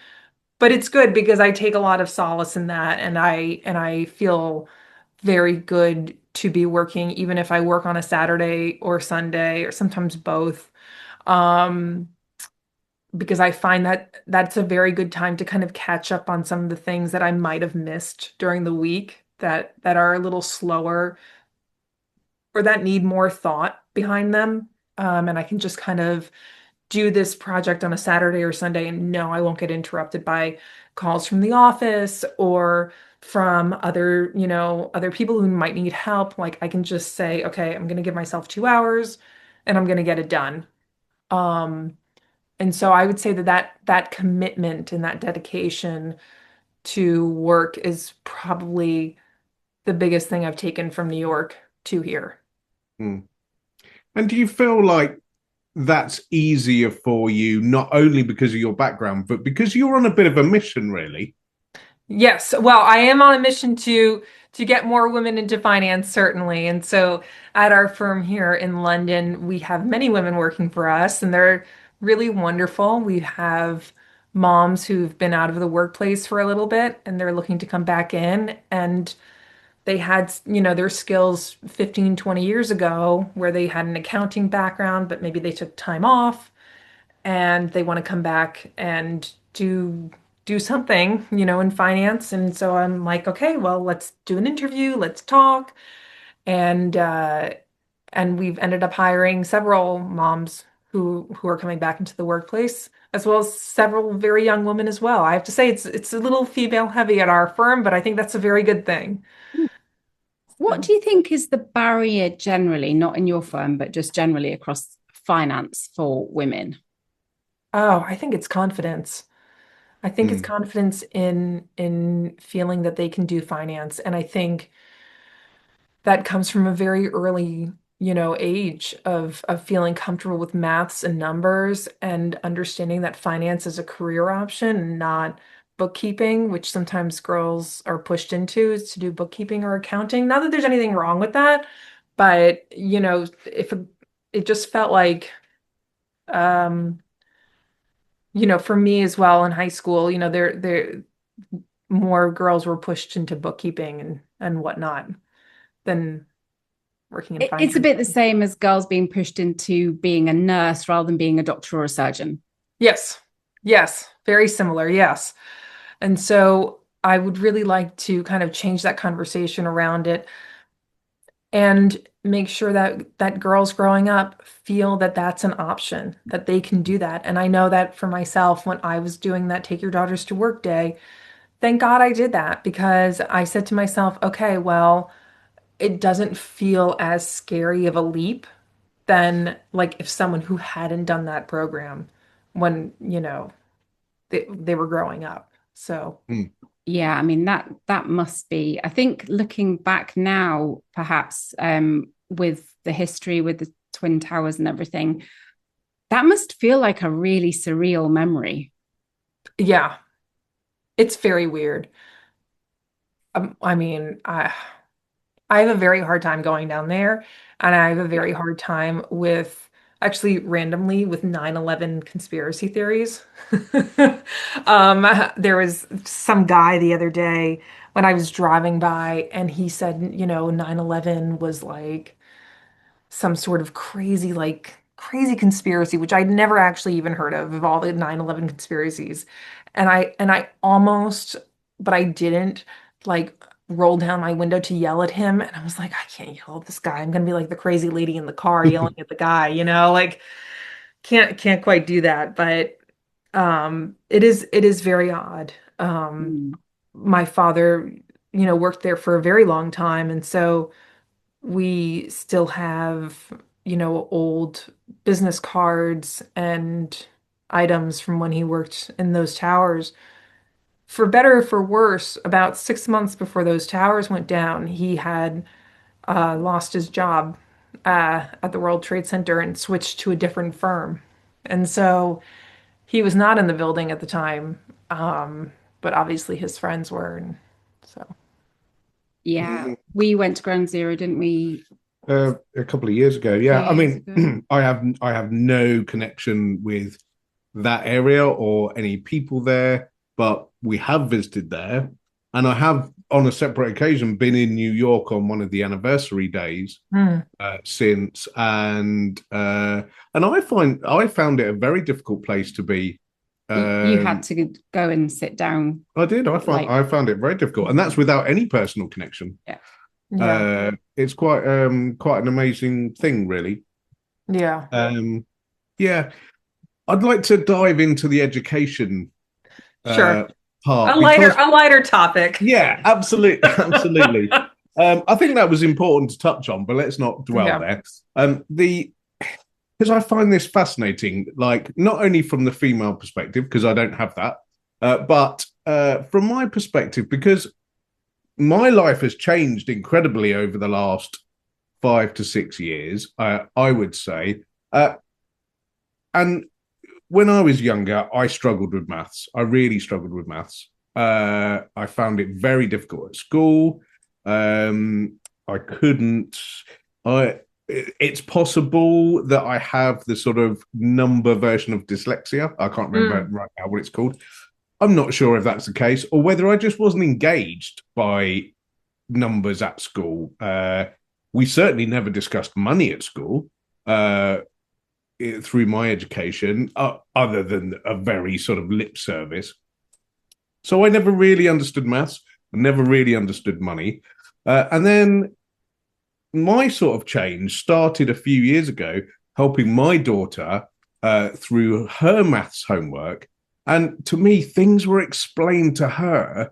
S2: but it's good because I take a lot of solace in that, and I feel very good to be working, even if I work on a Saturday or Sunday or sometimes both. Um, because I find that that's a very good time to kind of catch up on some of the things that I might have missed during the week that are a little slower or that need more thought behind them. And I can just kind of do this project on a Saturday or Sunday and no, I won't get interrupted by calls from the office or from other people who might need help. Like I can just say, okay, I'm going to give myself 2 hours and I'm going to get it done. And so I would say that commitment and that dedication to work is probably the biggest thing I've taken from New York to here.
S1: And do you feel like that's easier for you, not only because of your background, but because you're on a bit of a mission, really?
S2: Yes. Well, I am on a mission to get more women into finance, certainly. And so at our firm here in London, we have many women working for us, and they're really wonderful. We have moms who've been out of the workplace for a little bit and they're looking to come back in, and they had, their skills 15, 20 years ago where they had an accounting background, but maybe they took time off and they want to come back and do something, in finance. And so I'm like, okay, well, let's do an interview, let's talk. And and we've ended up hiring several moms who are coming back into the workplace, as well as several very young women as well. I have to say it's a little female heavy at our firm, but I think that's a very good thing.
S3: What do you think is the barrier generally, not in your firm, but just generally across finance for women?
S2: Oh, I think it's confidence. I think it's
S1: Mm.
S2: confidence in feeling that they can do finance. And I think that comes from a very early, age of feeling comfortable with maths and numbers and understanding that finance is a career option and not bookkeeping, which sometimes girls are pushed into is to do bookkeeping or accounting. Not that there's anything wrong with that, but if it just felt like um for me as well in high school, there more girls were pushed into bookkeeping and whatnot than working in
S3: It's a
S2: finance.
S3: bit the same as girls being pushed into being a nurse rather than being a doctor or a surgeon.
S2: Yes. Yes. Very similar. Yes. And so I would really like to kind of change that conversation around it and make sure that girls growing up feel that that's an option, that they can do that. And I know that for myself, when I was doing that take your daughters to work day, thank God I did that because I said to myself, okay, well, it doesn't feel as scary of a leap than like if someone who hadn't done that program when, they were growing up. So,
S1: Mm.
S3: Yeah, I mean that must be. I think looking back now, perhaps with the history with the Twin Towers and everything, that must feel like a really surreal memory.
S2: yeah, it's very weird. I mean, I have a very hard time going down there, and I have a
S3: Yeah.
S2: very hard time with actually randomly with 9/11 conspiracy theories. There was some guy the other day when I was driving by, and he said, 9/11 was like some sort of crazy, like crazy conspiracy, which I'd never actually even heard of all the 9/11 conspiracies. And I almost, but I didn't like roll down my window to yell at him. And I was like, I can't yell at this guy. I'm gonna be like the crazy lady in the car yelling at the guy, like can't quite do that. But it is very odd.
S3: Mm.
S2: My father, worked there for a very long time, and so we still have, old business cards and items from when he worked in those towers. For better or for worse, about 6 months before those towers went down, he had lost his job at the World Trade Center and switched to a different firm. And so he was not in the building at the time, but obviously his friends were. And so,
S3: Yeah, we went to Ground Zero, didn't we?
S1: A couple of years ago,
S3: A few
S1: yeah. I
S3: years
S1: mean,
S3: ago.
S1: I have no connection with that area or any people there, but we have visited there, and I have on a separate occasion been in New York on one of the anniversary days
S2: hmm.
S1: since, and I found it a very difficult place to be.
S3: You had
S1: Um,
S3: to go and sit down,
S1: I did. I found
S3: like,
S1: I found it very difficult, and that's without any personal connection.
S3: yeah.
S2: Yeah,
S1: It's quite an amazing thing, really.
S2: yeah,
S1: Yeah, I'd like to dive into the education uh,
S2: sure. A
S1: part
S2: lighter,
S1: because,
S2: a lighter topic.
S1: yeah, absolutely, absolutely. I think that was important to touch on, but let's not dwell
S2: Yeah,
S1: there. The Because I find this fascinating, like not only from the female perspective, because I don't have that, but from my perspective, because my life has changed incredibly over the last 5 to 6 years, I would say. And when I was younger, I struggled with maths. I really struggled with maths. I found it very difficult at school. I couldn't. I. It's possible that I have the sort of number version of dyslexia. I can't remember right now what it's called. I'm not sure if that's the case or whether I just wasn't engaged by numbers at school. We certainly never discussed money at school through my education, other than a very sort of lip service. So I never really understood maths, never really understood money. And then my sort of change started a few years ago, helping my daughter through her maths homework. And to me, things were explained to her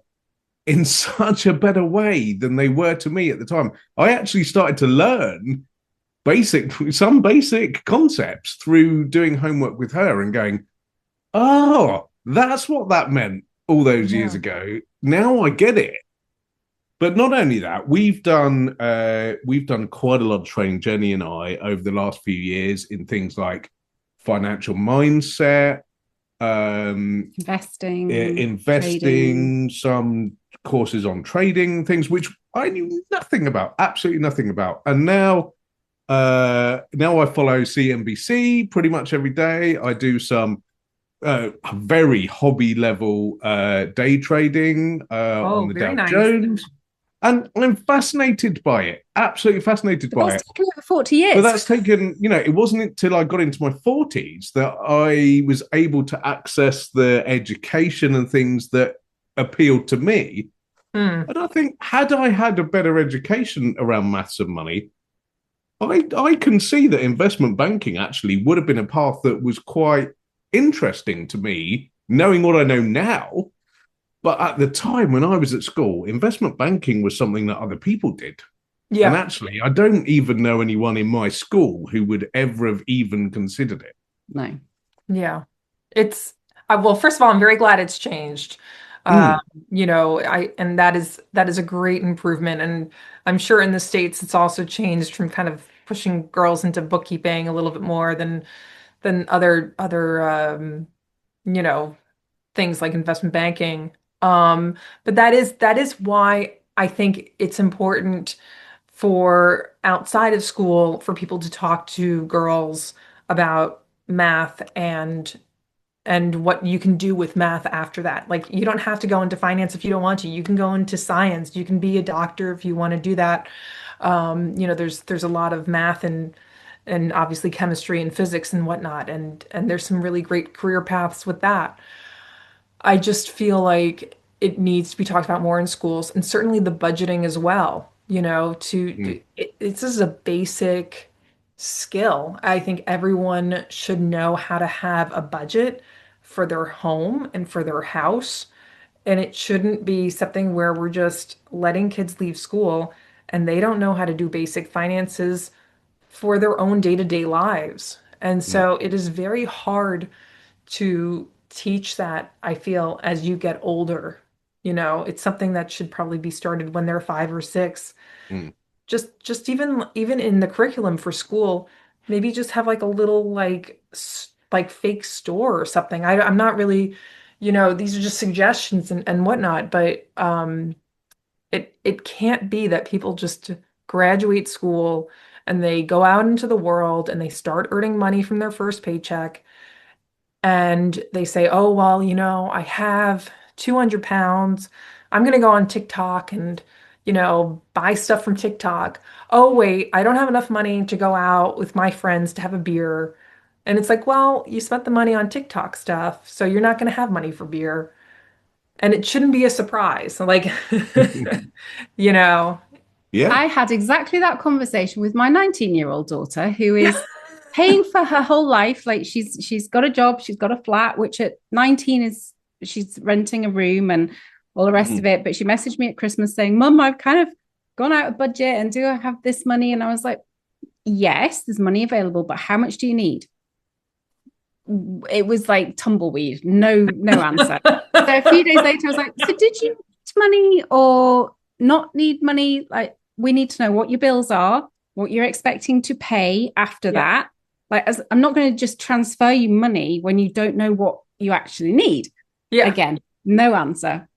S1: in such a better way than they were to me at the time. I actually started to learn some basic concepts through doing homework with her and going, oh, that's what that meant all those years ago. Now I get it. But not only that, we've done quite a lot of training, Jenny and I, over the last few years in things like financial mindset,
S3: investing,
S1: trading, some courses on trading, things which I knew nothing about, absolutely nothing about. And now I follow CNBC pretty much every day. I do some very hobby level day trading on the Dow Jones. And I'm fascinated by it, absolutely fascinated by it.
S3: It's taken over 40 years.
S1: But that's taken, it wasn't until I got into my 40s that I was able to access the education and things that appealed to me. And I think, had I had a better education around maths and money, I can see that investment banking actually would have been a path that was quite interesting to me, knowing what I know now. But at the time when I was at school, investment banking was something that other people did. Yeah. And actually, I don't even know anyone in my school who would ever have even considered it.
S3: No.
S2: Yeah. It's, well, first of all, I'm very glad it's changed. And that is a great improvement. And I'm sure in the States, it's also changed from kind of pushing girls into bookkeeping a little bit more than other things like investment banking. But that is why I think it's important for outside of school for people to talk to girls about math and what you can do with math after that. Like, you don't have to go into finance if you don't want to. You can go into science. You can be a doctor if you want to do that. There's a lot of math and obviously chemistry and physics and whatnot. And there's some really great career paths with that. I just feel like it needs to be talked about more in schools, and certainly the budgeting as well. This is a basic skill. I think everyone should know how to have a budget for their home and for their house. And it shouldn't be something where we're just letting kids leave school and they don't know how to do basic finances for their own day-to-day lives. And so it is very hard to teach that, I feel, as you get older. It's something that should probably be started when they're 5 or 6. Just even in the curriculum for school, maybe just have like a little like fake store or something. I'm not really, these are just suggestions and whatnot, but it can't be that people just graduate school and they go out into the world and they start earning money from their first paycheck. And they say, oh, well, I have 200 pounds. I'm going to go on TikTok and, buy stuff from TikTok. Oh, wait, I don't have enough money to go out with my friends to have a beer. And it's like, well, you spent the money on TikTok stuff, so you're not going to have money for beer. And it shouldn't be a surprise. Like,
S1: Yeah.
S3: I had exactly that conversation with my 19-year-old daughter, who is paying for her whole life. Like, she's got a job, she's got a flat, which at 19 she's renting a room and all the rest of it. But she messaged me at Christmas saying, Mum, I've kind of gone out of budget, and do I have this money? And I was like, yes, there's money available, but how much do you need? It was like tumbleweed, no answer. So a few days later, I was like, so did you need money or not need money? Like, we need to know what your bills are, what you're expecting to pay after that. Like, I'm not going to just transfer you money when you don't know what you actually need. Again, no answer.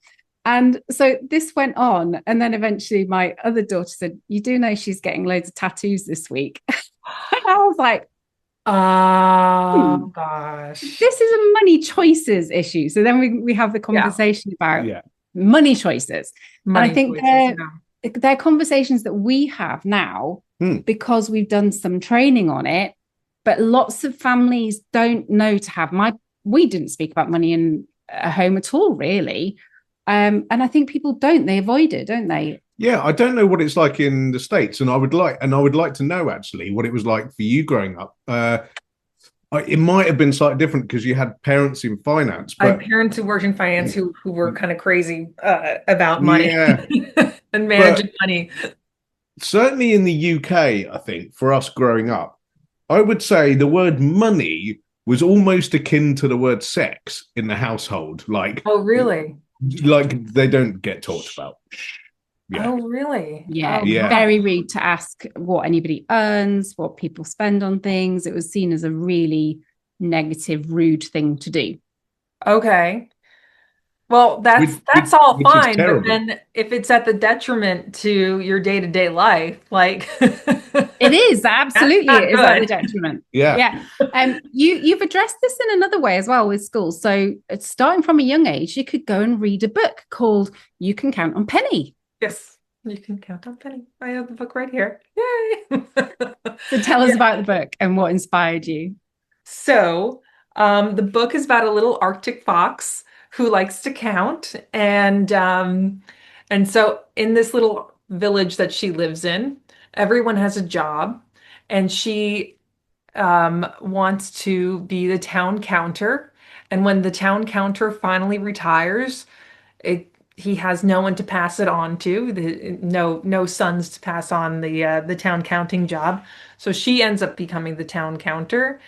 S3: And so this went on. And then eventually my other daughter said, you do know she's getting loads of tattoos this week. And I was like,
S2: Oh gosh.
S3: this is a money choices issue. So then we have the conversation about money choices.
S2: Money
S3: and I think
S2: choices,
S3: they're conversations that we have now because we've done some training on it. But lots of families don't know to have we didn't speak about money in a home at all, really. And I think people they avoid it, don't they?
S1: Yeah, I don't know what it's like in the States, and I would like to know actually what it was like for you growing up. It might have been slightly different because you had parents in finance.
S2: But I had parents who worked in finance who were kind of crazy about money and managing money.
S1: Certainly in the UK, I think for us growing up, I would say the word money was almost akin to the word sex in the household. Like,
S2: oh, really?
S1: Like they don't get talked about.
S2: Yeah. Oh, really?
S3: Yeah. Very rude to ask what anybody earns, what people spend on things. It was seen as a really negative, rude thing to do.
S2: Okay. Well, that's all fine, but then if it's at the detriment to your day-to-day life, like
S3: it is absolutely it is at the detriment. Yeah. You've addressed this in another way as well with schools. So starting from a young age, you could go and read a book called You Can Count on Penny.
S2: Yes, You Can Count on Penny. I have the book right here. Yay!
S3: So tell us about the book and what inspired you.
S2: So the book is about a little Arctic fox who likes to count, and so in this little village that she lives in, everyone has a job, and she wants to be the town counter. And when the town counter finally retires, he has no one to pass it on to, no sons to pass on the town counting job. So she ends up becoming the town counter.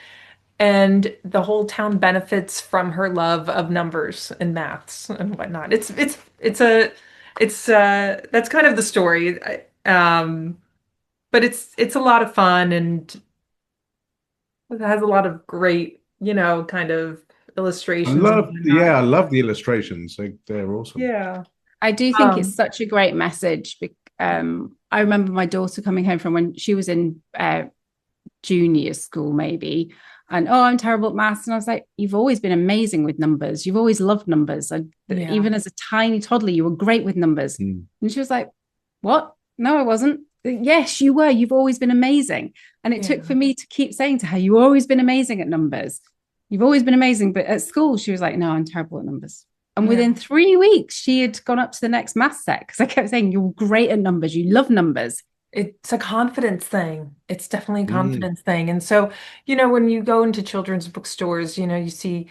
S2: And the whole town benefits from her love of numbers and maths and whatnot. That's kind of the story. But it's a lot of fun, and it has a lot of great, kind of illustrations.
S1: I love the illustrations. They're awesome.
S2: Yeah.
S3: I do think it's such a great message. I remember my daughter coming home from when she was in junior school, maybe. And I'm terrible at maths. And I was like, you've always been amazing with numbers. You've always loved numbers. Even as a tiny toddler, you were great with numbers. And she was like, what? No, I wasn't. Yes, you were. You've always been amazing. And it took for me to keep saying to her, you've always been amazing at numbers. You've always been amazing. But at school, she was like, no, I'm terrible at numbers. And within 3 weeks, she had gone up to the next math set because I kept saying, you're great at numbers. You love numbers.
S2: It's a confidence thing. It's definitely a confidence thing. And so, when you go into children's bookstores, you see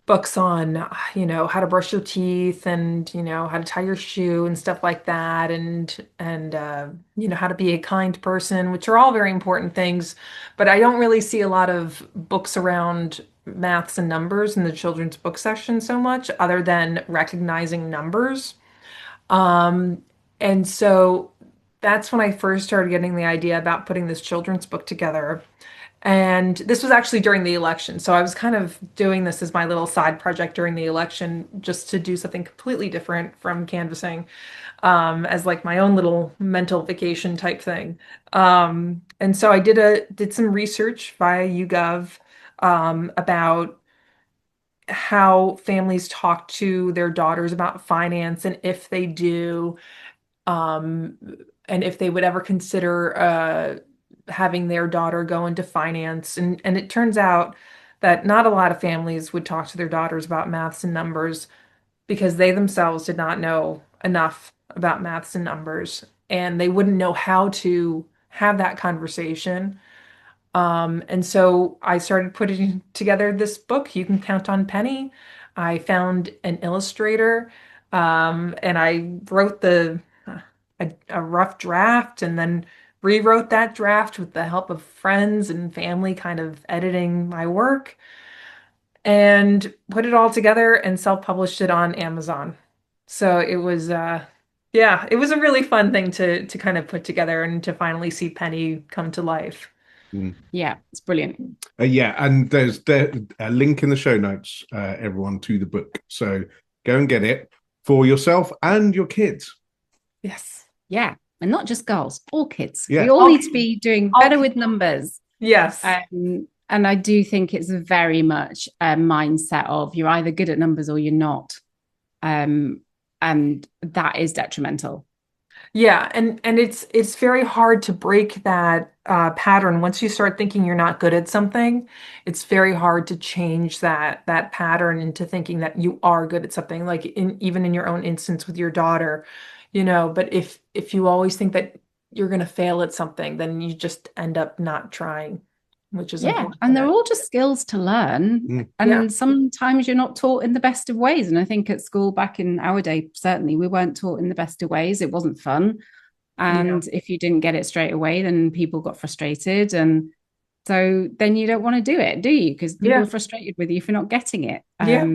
S2: books on, how to brush your teeth and, how to tie your shoe and stuff like that. And how to be a kind person, which are all very important things. But I don't really see a lot of books around maths and numbers in the children's book section so much, other than recognizing numbers. And so that's when I first started getting the idea about putting this children's book together. And this was actually during the election. So I was kind of doing this as my little side project during the election, just to do something completely different from canvassing, as like my own little mental vacation type thing. And so I did some research via YouGov about how families talk to their daughters about finance, and if they do, and if they would ever consider having their daughter go into finance. And it turns out that not a lot of families would talk to their daughters about maths and numbers because they themselves did not know enough about maths and numbers, and they wouldn't know how to have that conversation. And so I started putting together this book, You Can Count on Penny. I found an illustrator, and I wrote a rough draft, and then rewrote that draft with the help of friends and family, kind of editing my work, and put it all together and self-published it on Amazon. So it was it was a really fun thing to kind of put together and to finally see Penny come to life.
S3: Yeah, it's brilliant.
S1: And there's a link in the show notes, everyone, to the book. So go and get it. for yourself and your kids.
S2: Yes.
S3: Yeah. And not just girls, all kids.
S1: Yeah.
S3: We all need to be doing better with numbers.
S2: Yes.
S3: And I do think it's very much a mindset of you're either good at numbers or you're not. And that is detrimental.
S2: Yeah, and it's very hard to break that pattern. Once you start thinking you're not good at something, it's very hard to change that pattern into thinking that you are good at something. Like even in your own instance with your daughter, But if you always think that you're going to fail at something, then you just end up not trying, which is
S3: Yeah, and they're
S2: unfortunate.
S3: all just skills to learn. And
S2: Yeah.
S3: sometimes you're not taught in the best of ways. And I think at school back in our day, certainly we weren't taught in the best of ways. It wasn't fun.
S2: Yeah.
S3: And if you didn't get it straight away, then people got frustrated. And so then you don't want to do it, do you? Because people
S2: Yeah.
S3: are frustrated with you for not getting it.
S2: Yeah.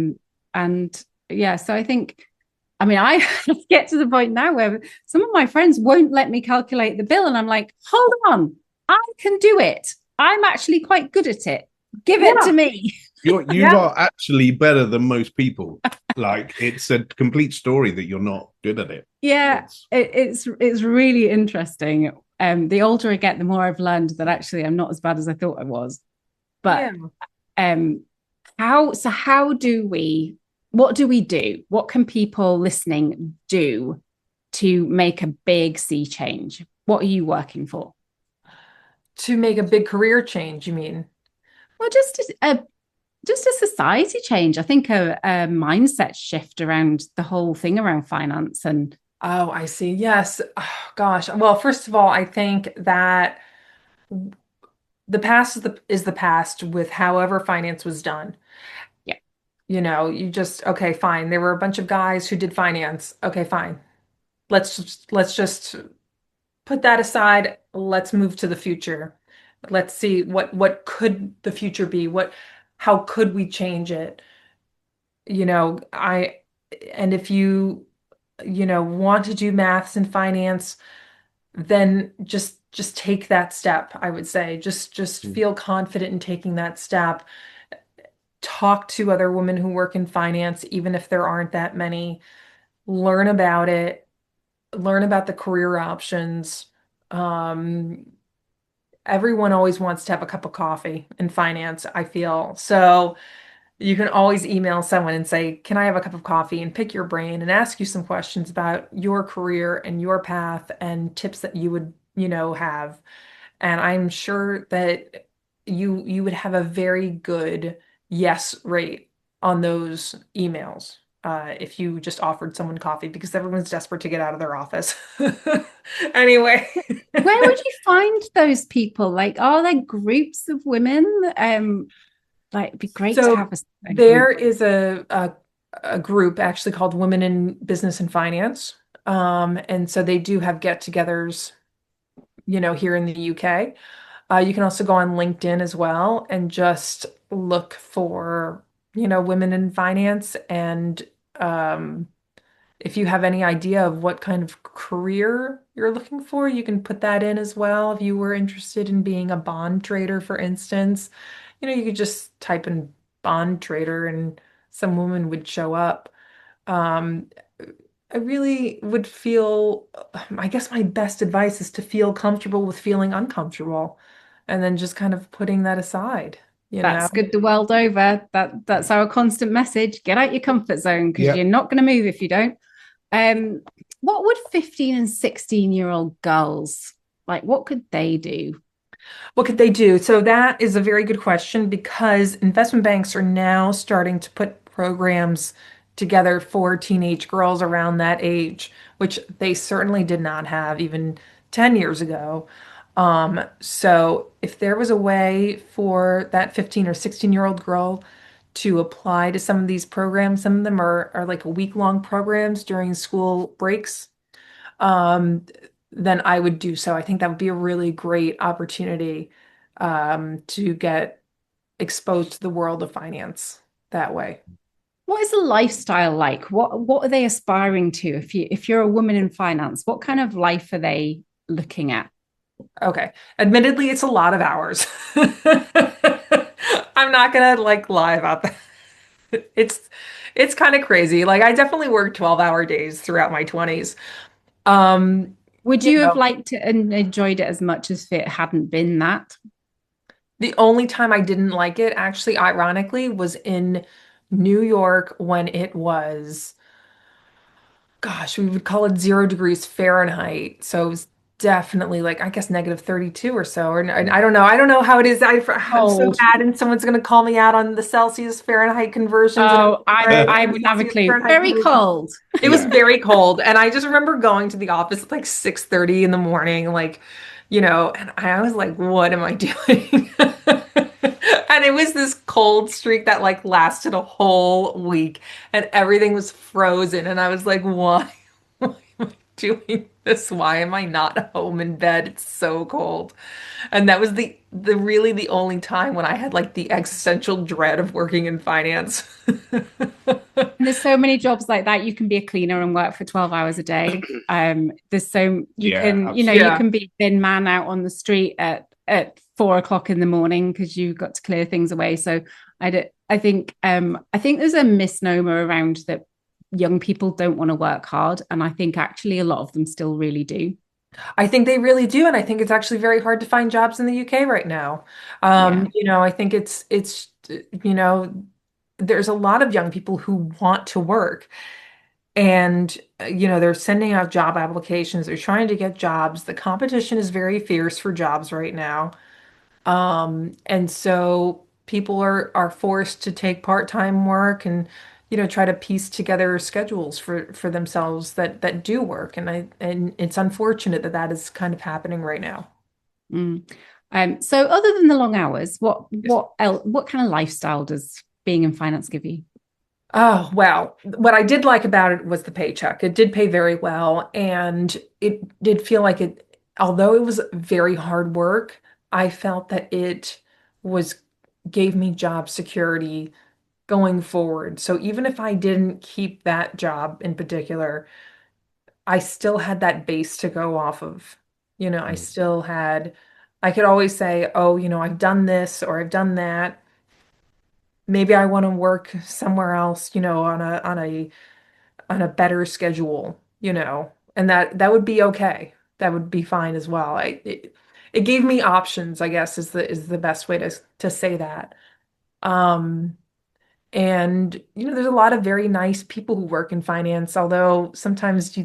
S3: And yeah, so I think, I mean, I get to the point now where some of my friends won't let me calculate the bill. And I'm like, hold on, I can do it. I'm actually quite good at it. Give it to me.
S1: You are actually better than most people. Like, it's a complete story that you're not good at it.
S3: Yeah, it's really interesting. The older I get, the more I've learned that actually I'm not as bad as I thought I was. But what do we do? What can people listening do to make a big sea change? What are you working for?
S2: To make a big career change, you mean?
S3: Well, just a society change. I think a mindset shift around the whole thing around finance. And
S2: Oh, I see. Yes. Oh, gosh. Well, first of all, I think that the past is the past with however finance was done.
S3: yeah,
S2: You just, okay, fine. There were a bunch of guys who did finance. Okay, fine. Let's just put that aside. Let's move to the future. Let's see what could the future be? How could we change it? I and if you want to do maths and finance, then just take that step, I would say. Just feel confident in taking that step. Talk to other women who work in finance, even if there aren't that many. Learn about it. Learn about the career options. Um, Everyone always wants to have a cup of coffee in finance, I feel. So you can always email someone and say, "Can I have a cup of coffee?" and pick your brain and ask you some questions about your career and your path and tips that you would, have. And I'm sure that you would have a very good yes rate on those emails if you just offered someone coffee because everyone's desperate to get out of their office. Anyway.
S3: where would you find those people? Like, are there groups of women? Like, it'd be great to have a
S2: There
S3: group.
S2: is a group actually called Women in Business and Finance. And so they do have get-togethers, here in the UK. You can also go on LinkedIn as well and just look for, women in finance. And if you have any idea of what kind of career you're looking for, you can put that in as well. If you were interested in being a bond trader, for instance, you could just type in bond trader and some woman would show up. Um, I really would feel, I guess my best advice is to feel comfortable with feeling uncomfortable and then just kind of putting that aside, you know?
S3: That's good the world over. That's our constant message. Get out your comfort zone because you're not going to move if you don't. What would 15 and 16-year-old girls like? What could they do?
S2: What could they do? So that is a very good question because investment banks are now starting to put programs together for teenage girls around that age, which they certainly did not have even 10 years ago. So if there was a way for that 15 or 16-year-old girl to apply to some of these programs, some of them are like a week-long programs during school breaks, um, then I would do so. I think that would be a really great opportunity to get exposed to the world of finance that way.
S3: What is the lifestyle like? What are they aspiring to? If you're a woman in finance, what kind of life are they looking at?
S2: Okay. Admittedly, it's a lot of hours. I'm not gonna lie about that. It's it's kind of crazy. Like I definitely worked 12-hour days throughout my 20s. Um,
S3: Would
S2: you
S3: you have
S2: know,
S3: liked it and enjoyed it as much as if it hadn't been that?
S2: the only time I didn't like it, actually, ironically, was in New York when it was, gosh, we would call it 0 degrees Fahrenheit. So it was definitely like, I guess, -32 or so. Or I don't know. I don't know how it is. I'm so
S3: Cold.
S2: bad, and someone's going to call me out on the Celsius Fahrenheit conversions. And
S3: Oh,
S2: I'm
S3: I
S2: the
S3: wouldn't have a
S2: Celsius
S3: clue.
S2: Fahrenheit
S3: Very
S2: conversions.
S3: cold.
S2: It was
S1: Yeah.
S2: very cold. And I just remember going to the office at like 6:30 in the morning, like, and I was like, what am I doing? And it was this cold streak that like lasted a whole week and everything was frozen. And I was like, why? Why am I doing this? Why am I not home in bed? It's so cold. And that was the really the only time when I had like the existential dread of working in finance.
S3: And there's so many jobs like that. You can be a cleaner and work for 12 hours a day. There's so you
S1: Yeah,
S3: can, you
S2: Yeah.
S3: can be thin man out on the street at 4 o'clock in the morning because you've got to clear things away. So I think there's a misnomer around that young people don't want to work hard. And I think actually a lot of them still really do.
S2: I think they really do, and I think it's actually very hard to find jobs in the UK right now.
S3: Yeah.
S2: I think you know, there's a lot of young people who want to work, and they're sending out job applications, they're trying to get jobs. The competition is very fierce for jobs right now. And so people are forced to take part-time work and try to piece together schedules for themselves that do work. And it's unfortunate that that is kind of happening right now.
S3: Mm. So other than the long hours, what kind of lifestyle does being in finance give you?
S2: Oh, well, what I did like about it was the paycheck. It did pay very well, and it did feel like although it was very hard work, I felt that it was gave me job security going forward. So even if I didn't keep that job in particular, I still had that base to go off of. I
S1: Mm.
S2: still had, I could always say, oh, I've done this or I've done that. Maybe I want to work somewhere else, on a better schedule, and that would be okay. That would be fine as well. It gave me options, I guess, is the best way to say that. Um, And there's a lot of very nice people who work in finance, although sometimes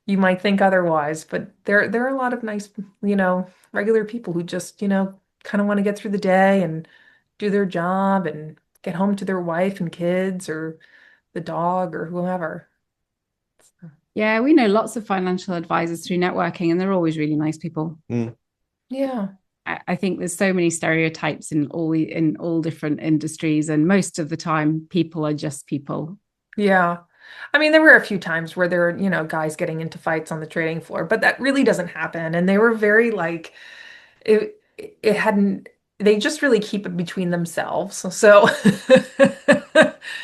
S2: you might think otherwise, but there are a lot of nice, regular people who just, kind of want to get through the day and do their job and get home to their wife and kids or the dog or whoever.
S3: Yeah, we know lots of financial advisors through networking, and they're always really nice people.
S1: Mm.
S2: Yeah.
S3: I think there's so many stereotypes in all different industries, and most of the time, people are just people.
S2: Yeah. I mean, there were a few times where there were, guys getting into fights on the trading floor, but that really doesn't happen. And they were very like it hadn't they just really keep it between themselves. So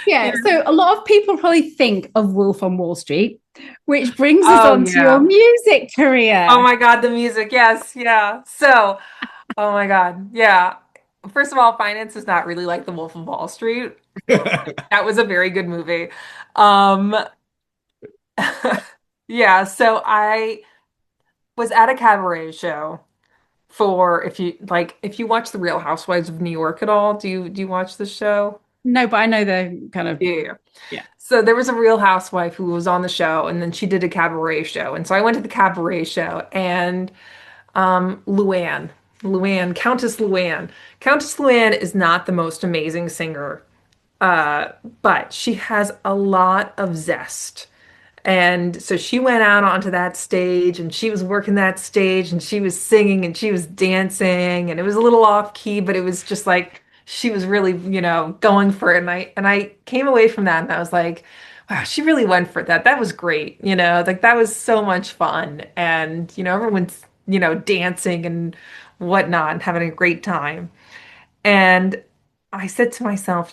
S3: Yeah, so a lot of people probably think of Wolf on Wall Street, which brings us
S2: Oh
S3: on to your
S2: yeah.
S3: music
S2: Oh
S3: career.
S2: my God, the music. Yes, yeah. So, oh my God. Yeah. First of all, finance is not really like The Wolf of Wall Street. That was a very good movie. Um yeah, so I was at a cabaret show for if you watch The Real Housewives of New York at all, do you watch the show?
S3: No, but I know the kind of,
S2: Yeah.
S3: yeah.
S2: So there was a real housewife who was on the show, and then she did a cabaret show. And so I went to the cabaret show, and Luann, Countess Luann. Countess Luann is not the most amazing singer, but she has a lot of zest. And so she went out onto that stage and she was working that stage and she was singing and she was dancing and it was a little off key, but it was just like she was really, going for it. And I came away from that and I was like, wow, she really went for that. That was great. Like that was so much fun. And, everyone's, dancing and whatnot and having a great time. And I said to myself,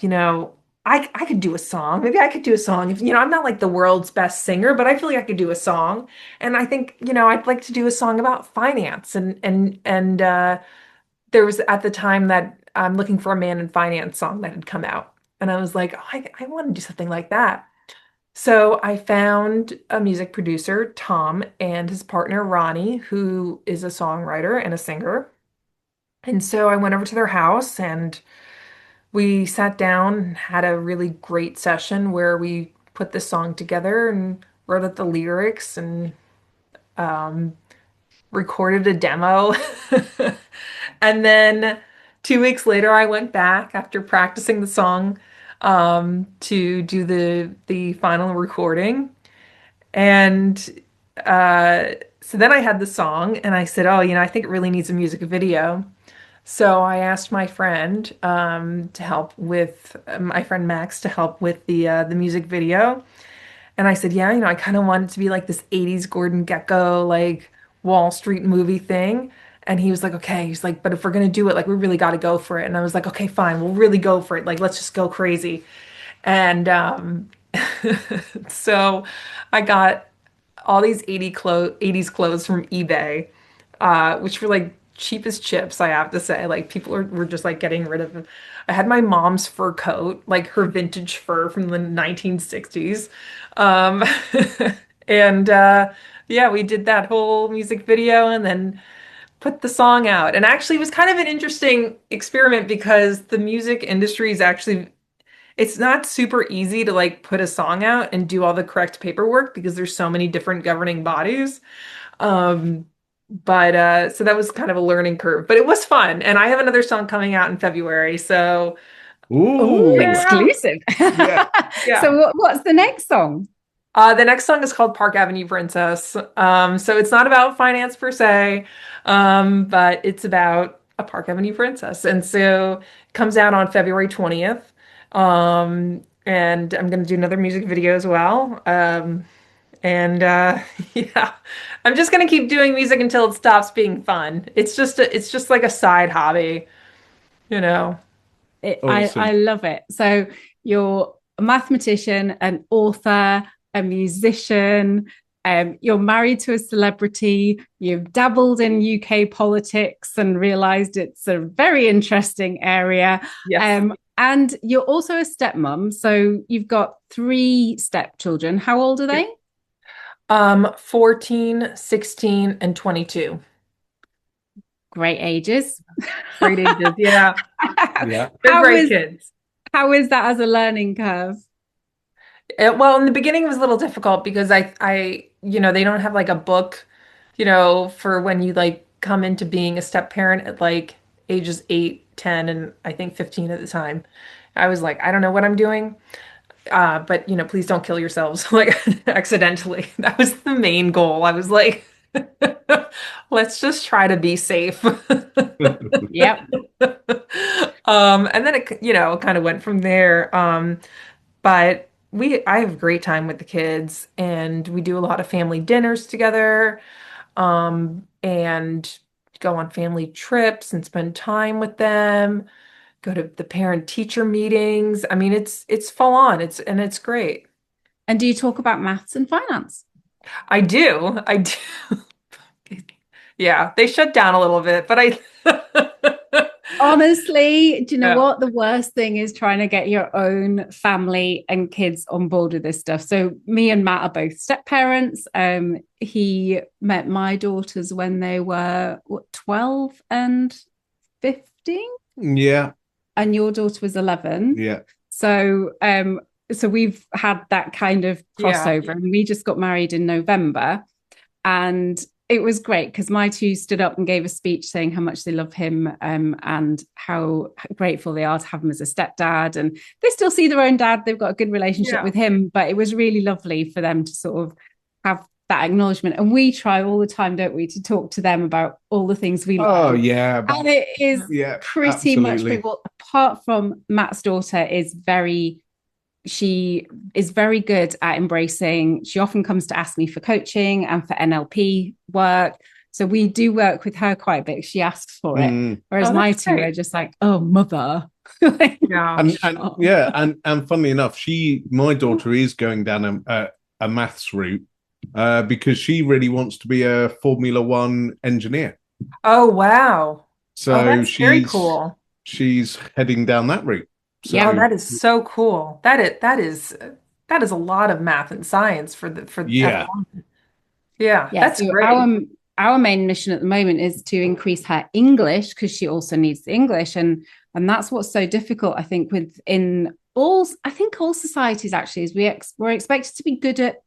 S2: I could do a song. Maybe I could do a song. If, I'm not like the world's best singer, but I feel like I could do a song. And I think, I'd like to do a song about finance. And there was at the time that I'm looking for a man in finance song that had come out. And I was like, oh, I want to do something like that. So I found a music producer, Tom, and his partner, Ronnie, who is a songwriter and a singer. And so I went over to their house and we sat down and had a really great session where we put this song together and wrote out the lyrics and um, recorded a demo. And then 2 weeks later, I went back after practicing the song to do the final recording. And uh, so then I had the song, and I said, "Oh, I think it really needs a music video." So I asked my friend to help with my friend Max to help with the music video. And I said, yeah, I kind of want it to be like this 80s Gordon Gekko, like Wall Street movie thing. And he was like, okay. He's like, but if we're gonna do it, like we really got to go for it. And I was like, okay, fine, we'll really go for it. Like, let's just go crazy. And so I got all these 80s clothes from eBay, which were like cheap as chips, I have to say. Like people were just like getting rid of them. I had my mom's fur coat, like her vintage fur from the 1960s. Um, and yeah, we did that whole music video and then put the song out. And actually, it was kind of an interesting experiment because the music industry is actually it's not super easy to like put a song out and do all the correct paperwork because there's so many different governing bodies. Um, but so that was kind of a learning curve, but it was fun. And I have another song coming out in February. So
S3: Ooh,
S1: Ooh,
S3: exclusive.
S1: yeah.
S2: yeah.
S3: So what's the next song?
S2: The next song is called Park Avenue Princess. So it's not about finance per se, but it's about a Park Avenue princess. And so it comes out on February 20th. And I'm going to do another music video as well. And yeah, I'm just going to keep doing music until it stops being fun. It's just like a side hobby, you know.
S3: I
S1: Awesome.
S3: love it. So you're a mathematician, an author, a musician. You're married to a celebrity. You've dabbled in UK politics and realized it's a very interesting area.
S2: Yes.
S3: And you're also a stepmom. So you've got 3 stepchildren. How old are they?
S2: 14, 16, and 22.
S3: Great ages.
S2: Great ages. Yeah.
S1: Yeah.
S2: They're
S3: How
S2: great
S3: is
S2: kids.
S3: how is that as a learning curve?
S2: Well, in the beginning it was a little difficult because they don't have like a book, for when you like come into being a step parent at like ages 8, 10, and I think 15 at the time. I was like, I don't know what I'm doing. But please don't kill yourselves like accidentally. That was the main goal. I was like, let's just try to be safe.
S3: Yep.
S2: And then it kind of went from there. But I have a great time with the kids and we do a lot of family dinners together, and go on family trips and spend time with them, go to the parent teacher meetings. I mean, it's full on. It's great.
S3: And do you talk about maths and finance?
S2: I do. I do. Yeah, they shut down a little bit, but I
S3: Honestly, do you know
S2: yeah.
S3: what? The worst thing is trying to get your own family and kids on board with this stuff. So me and Matt are both step parents. He met my daughters when they were 12 and 15,
S1: Yeah.
S3: and your daughter was 11.
S1: Yeah.
S3: So we've had that kind of
S2: Yeah.
S3: crossover, and we just got married in November. And it was great because my 2 stood up and gave a speech saying how much they love him, and how grateful they are to have him as a stepdad. And they still see their own dad. They've got a good relationship
S2: Yeah.
S3: with him, but it was really lovely for them to sort of have that acknowledgement. And we try all the time, don't we, to talk to them about all the things we
S1: Oh,
S3: love.
S1: yeah.
S3: And it is
S1: Yeah,
S3: pretty much
S1: absolutely.
S3: well, apart from Matt's daughter she is very good at embracing. She often comes to ask me for coaching and for NLP work. So we do work with her quite a bit. She asks for it. Whereas my
S2: That's
S3: 2
S2: great.
S3: are just like, oh, mother.
S2: Yeah.
S1: And funnily enough, my daughter is going down a maths route, because she really wants to be a Formula One engineer.
S2: Oh, wow. Oh,
S1: So
S2: that's very cool.
S1: she's heading down that route.
S3: Yeah.
S2: Oh, that is so cool. That is a lot of math and science at
S1: Yeah.
S2: home. Yeah,
S3: Yeah,
S2: that's
S3: so
S2: great.
S3: our main mission at the moment is to increase her English because she also needs the English, and that's what's so difficult, I think, within all societies actually, is we're expected to be good at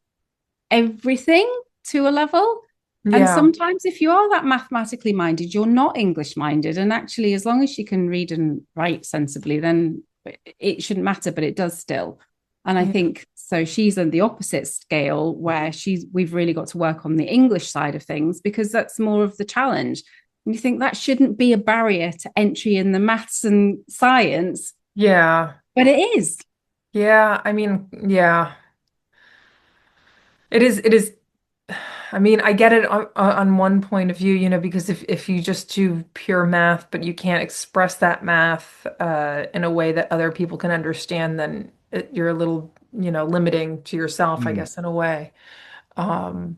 S3: everything to a level. And
S2: Yeah.
S3: sometimes if you are that mathematically minded, you're not English minded. And actually, as long as she can read and write sensibly, then it shouldn't matter, but it does still. And I
S2: Yeah.
S3: think so she's on the opposite scale where we've really got to work on the English side of things because that's more of the challenge. And you think that shouldn't be a barrier to entry in the maths and science,
S2: Yeah.
S3: but it is.
S2: Yeah. I mean, yeah. It is. I mean, I get it on one point of view, because if you just do pure math, but you can't express that math in a way that other people can understand, then you're a little, limiting to yourself, I
S1: Mm.
S2: guess, in a way. Um,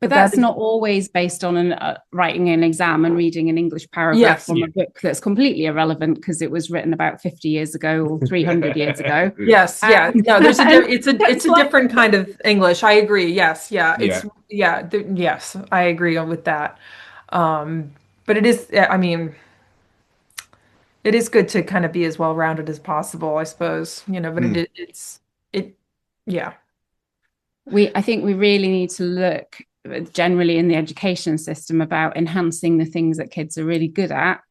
S3: But
S2: but that
S3: that's
S2: is,
S3: not always based on writing an exam and reading an English paragraph
S2: yes,
S3: from a book that's completely irrelevant because it was written about 50 years ago or 300 years ago.
S2: yes, yeah. No, there's it's a
S3: Like,
S2: different kind of English. I agree. Yes, yeah.
S1: Yeah.
S2: Yes, I agree with that. But it is, I mean, it is good to kind of be as well-rounded as possible, I suppose, but
S1: Mm.
S2: it, yeah.
S3: I think we really need to look generally in the education system about enhancing the things that kids are really good at,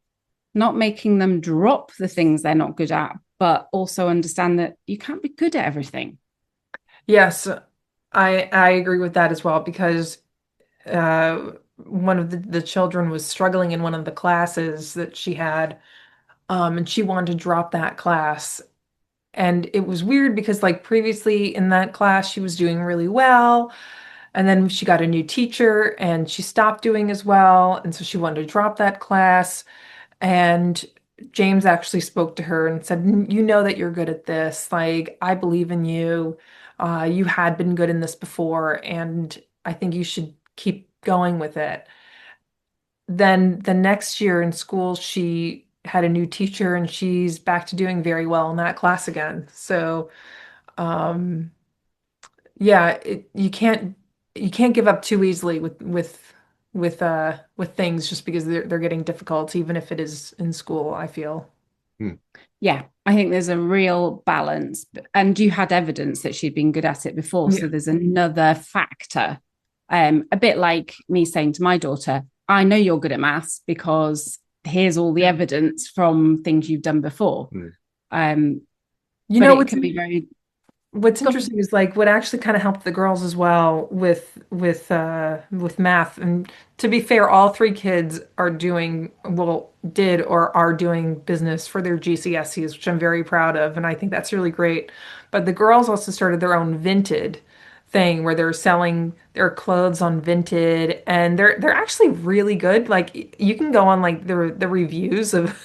S3: not making them drop the things they're not good at, but also understand that you can't be good at everything.
S2: Yes, I agree with that as well because one of the children was struggling in one of the classes that she had, and she wanted to drop that class. And it was weird because like previously in that class she was doing really well, and then she got a new teacher and she stopped doing as well, and so she wanted to drop that class. And James actually spoke to her and said, "You know that you're good at this. Like, I believe in you. You had been good in this before, and I think you should keep going with it." Then the next year in school, she had a new teacher and she's back to doing very well in that class again. So, um, yeah, you can't give up too easily with things just because they're getting difficult, even if it is in school, I feel.
S1: Mm.
S3: Yeah, I think there's a real balance. And you had evidence that she'd been good at it before.
S2: Yeah.
S3: So there's another factor. A bit like me saying to my daughter, I know you're good at maths because here's all the evidence from things you've done before.
S1: Mm.
S2: You
S3: But
S2: know
S3: it
S2: what's
S3: can be very
S2: What's interesting is like what actually kind of helped the girls as well with math. And to be fair, all three kids are doing well, did or are doing business for their GCSEs, which I'm very proud of, and I think that's really great. But the girls also started their own Vinted thing where they're selling their clothes on Vinted, and they're actually really good. Like you can go on like the reviews of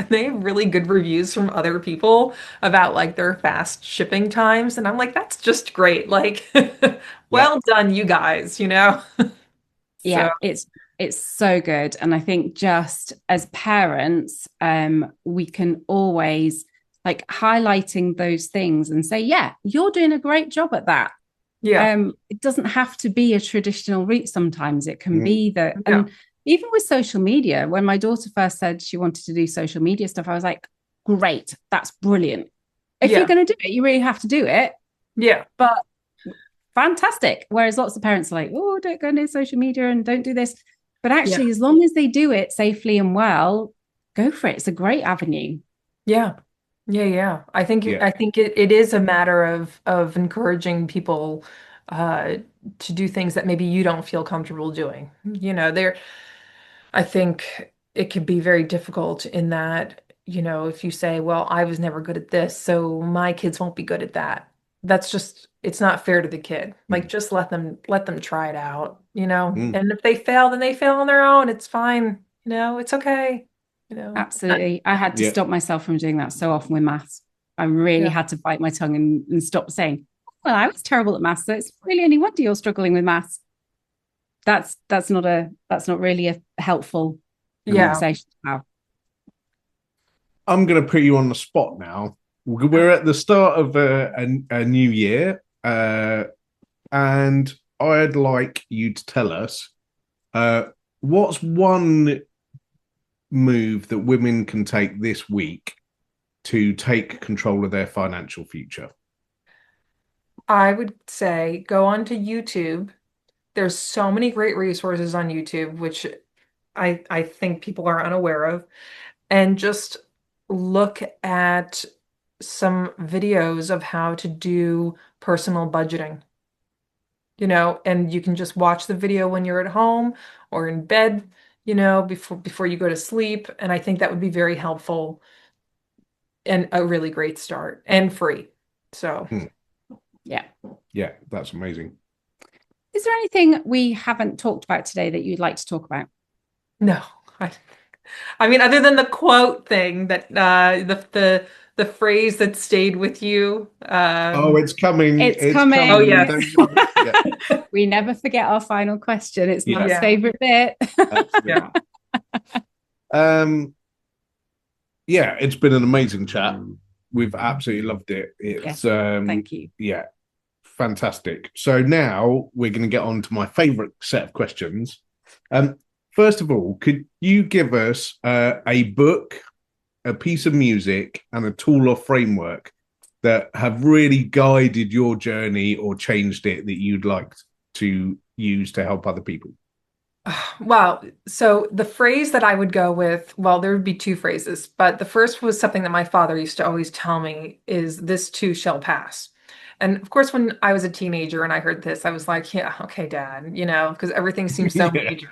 S2: they have really good reviews from other people about like their fast shipping times, and I'm like, that's just great. Like,
S1: Yeah.
S2: well done, you guys. So,
S3: yeah, it's so good. And I think just as parents, we can always like highlighting those things and say, yeah, you're doing a great job at that.
S2: yeah.
S3: It doesn't have to be a traditional route. Sometimes it can
S1: Mm.
S3: be that.
S2: Yeah.
S3: And even with social media, when my daughter first said she wanted to do social media stuff, I was like, great, that's brilliant. If you're
S2: Yeah.
S3: going to do it, you really have to do it.
S2: Yeah.
S3: But fantastic. Whereas lots of parents are like, oh, don't go near social media and don't do this. But
S2: Yeah.
S3: actually, as long as they do it safely and well, go for it. It's a great avenue.
S2: Yeah. Yeah, yeah.
S1: Yeah.
S2: I think it is a matter of encouraging people uh to do things that maybe you don't feel comfortable doing. There I think it could be very difficult in that, if you say, well, I was never good at this, so my kids won't be good at that. It's not fair to the kid. Like
S1: Mm.
S2: just let them try it out.
S1: Mm.
S2: And if they fail, then they fail on their own. It's fine. It's okay. You know.
S3: Absolutely. I had to
S1: Yeah.
S3: stop myself from doing that so often with maths. I really
S2: Yeah.
S3: had to bite my tongue and stop saying, well, I was terrible at maths, so it's really only wonder you're struggling with maths. That's not really a helpful
S2: Yeah.
S3: conversation to have.
S1: I'm going to put you on the spot now. We're at the start of a new year, and I'd like you to tell us uh, what's one move that women can take this week to take control of their financial future.
S2: I would say go onto YouTube. There's so many great resources on YouTube, which I think people are unaware of, and just look at some videos of how to do personal budgeting. And you can just watch the video when you're at home or in bed, before you go to sleep. And I think that would be very helpful and a really great start and free. So,
S1: Hmm.
S3: Yeah.
S1: Yeah, that's amazing.
S3: Is there anything we haven't talked about today that you'd like to talk about?
S2: no, I mean, other than the quote thing that the phrase that stayed with you.
S1: Oh, it's coming.
S3: It's
S1: It's
S3: coming.
S2: Oh,
S1: coming.
S2: yes.
S1: Don't worry. Yeah,
S3: We never forget our final question. It's
S1: Yeah.
S3: Matt's
S2: Yeah.
S3: favorite bit.
S1: absolutely.
S2: Yeah.
S1: Um, yeah, it's been an amazing chat. We've absolutely loved it. It's
S3: Yes, thank you.
S1: yeah, fantastic. So now we're going to get on to my favorite set of questions. First of all, could you give us a book, a piece of music, and a tool or framework that have really guided your journey or changed it that you'd like to use to help other people?
S2: Well, so the phrase that I would go with, well, there would be two phrases, but the first was something that my father used to always tell me is this too shall pass. And of course, when I was a teenager and I heard this, I was like, yeah, okay, Dad, because everything seems so
S1: Yeah,
S2: major.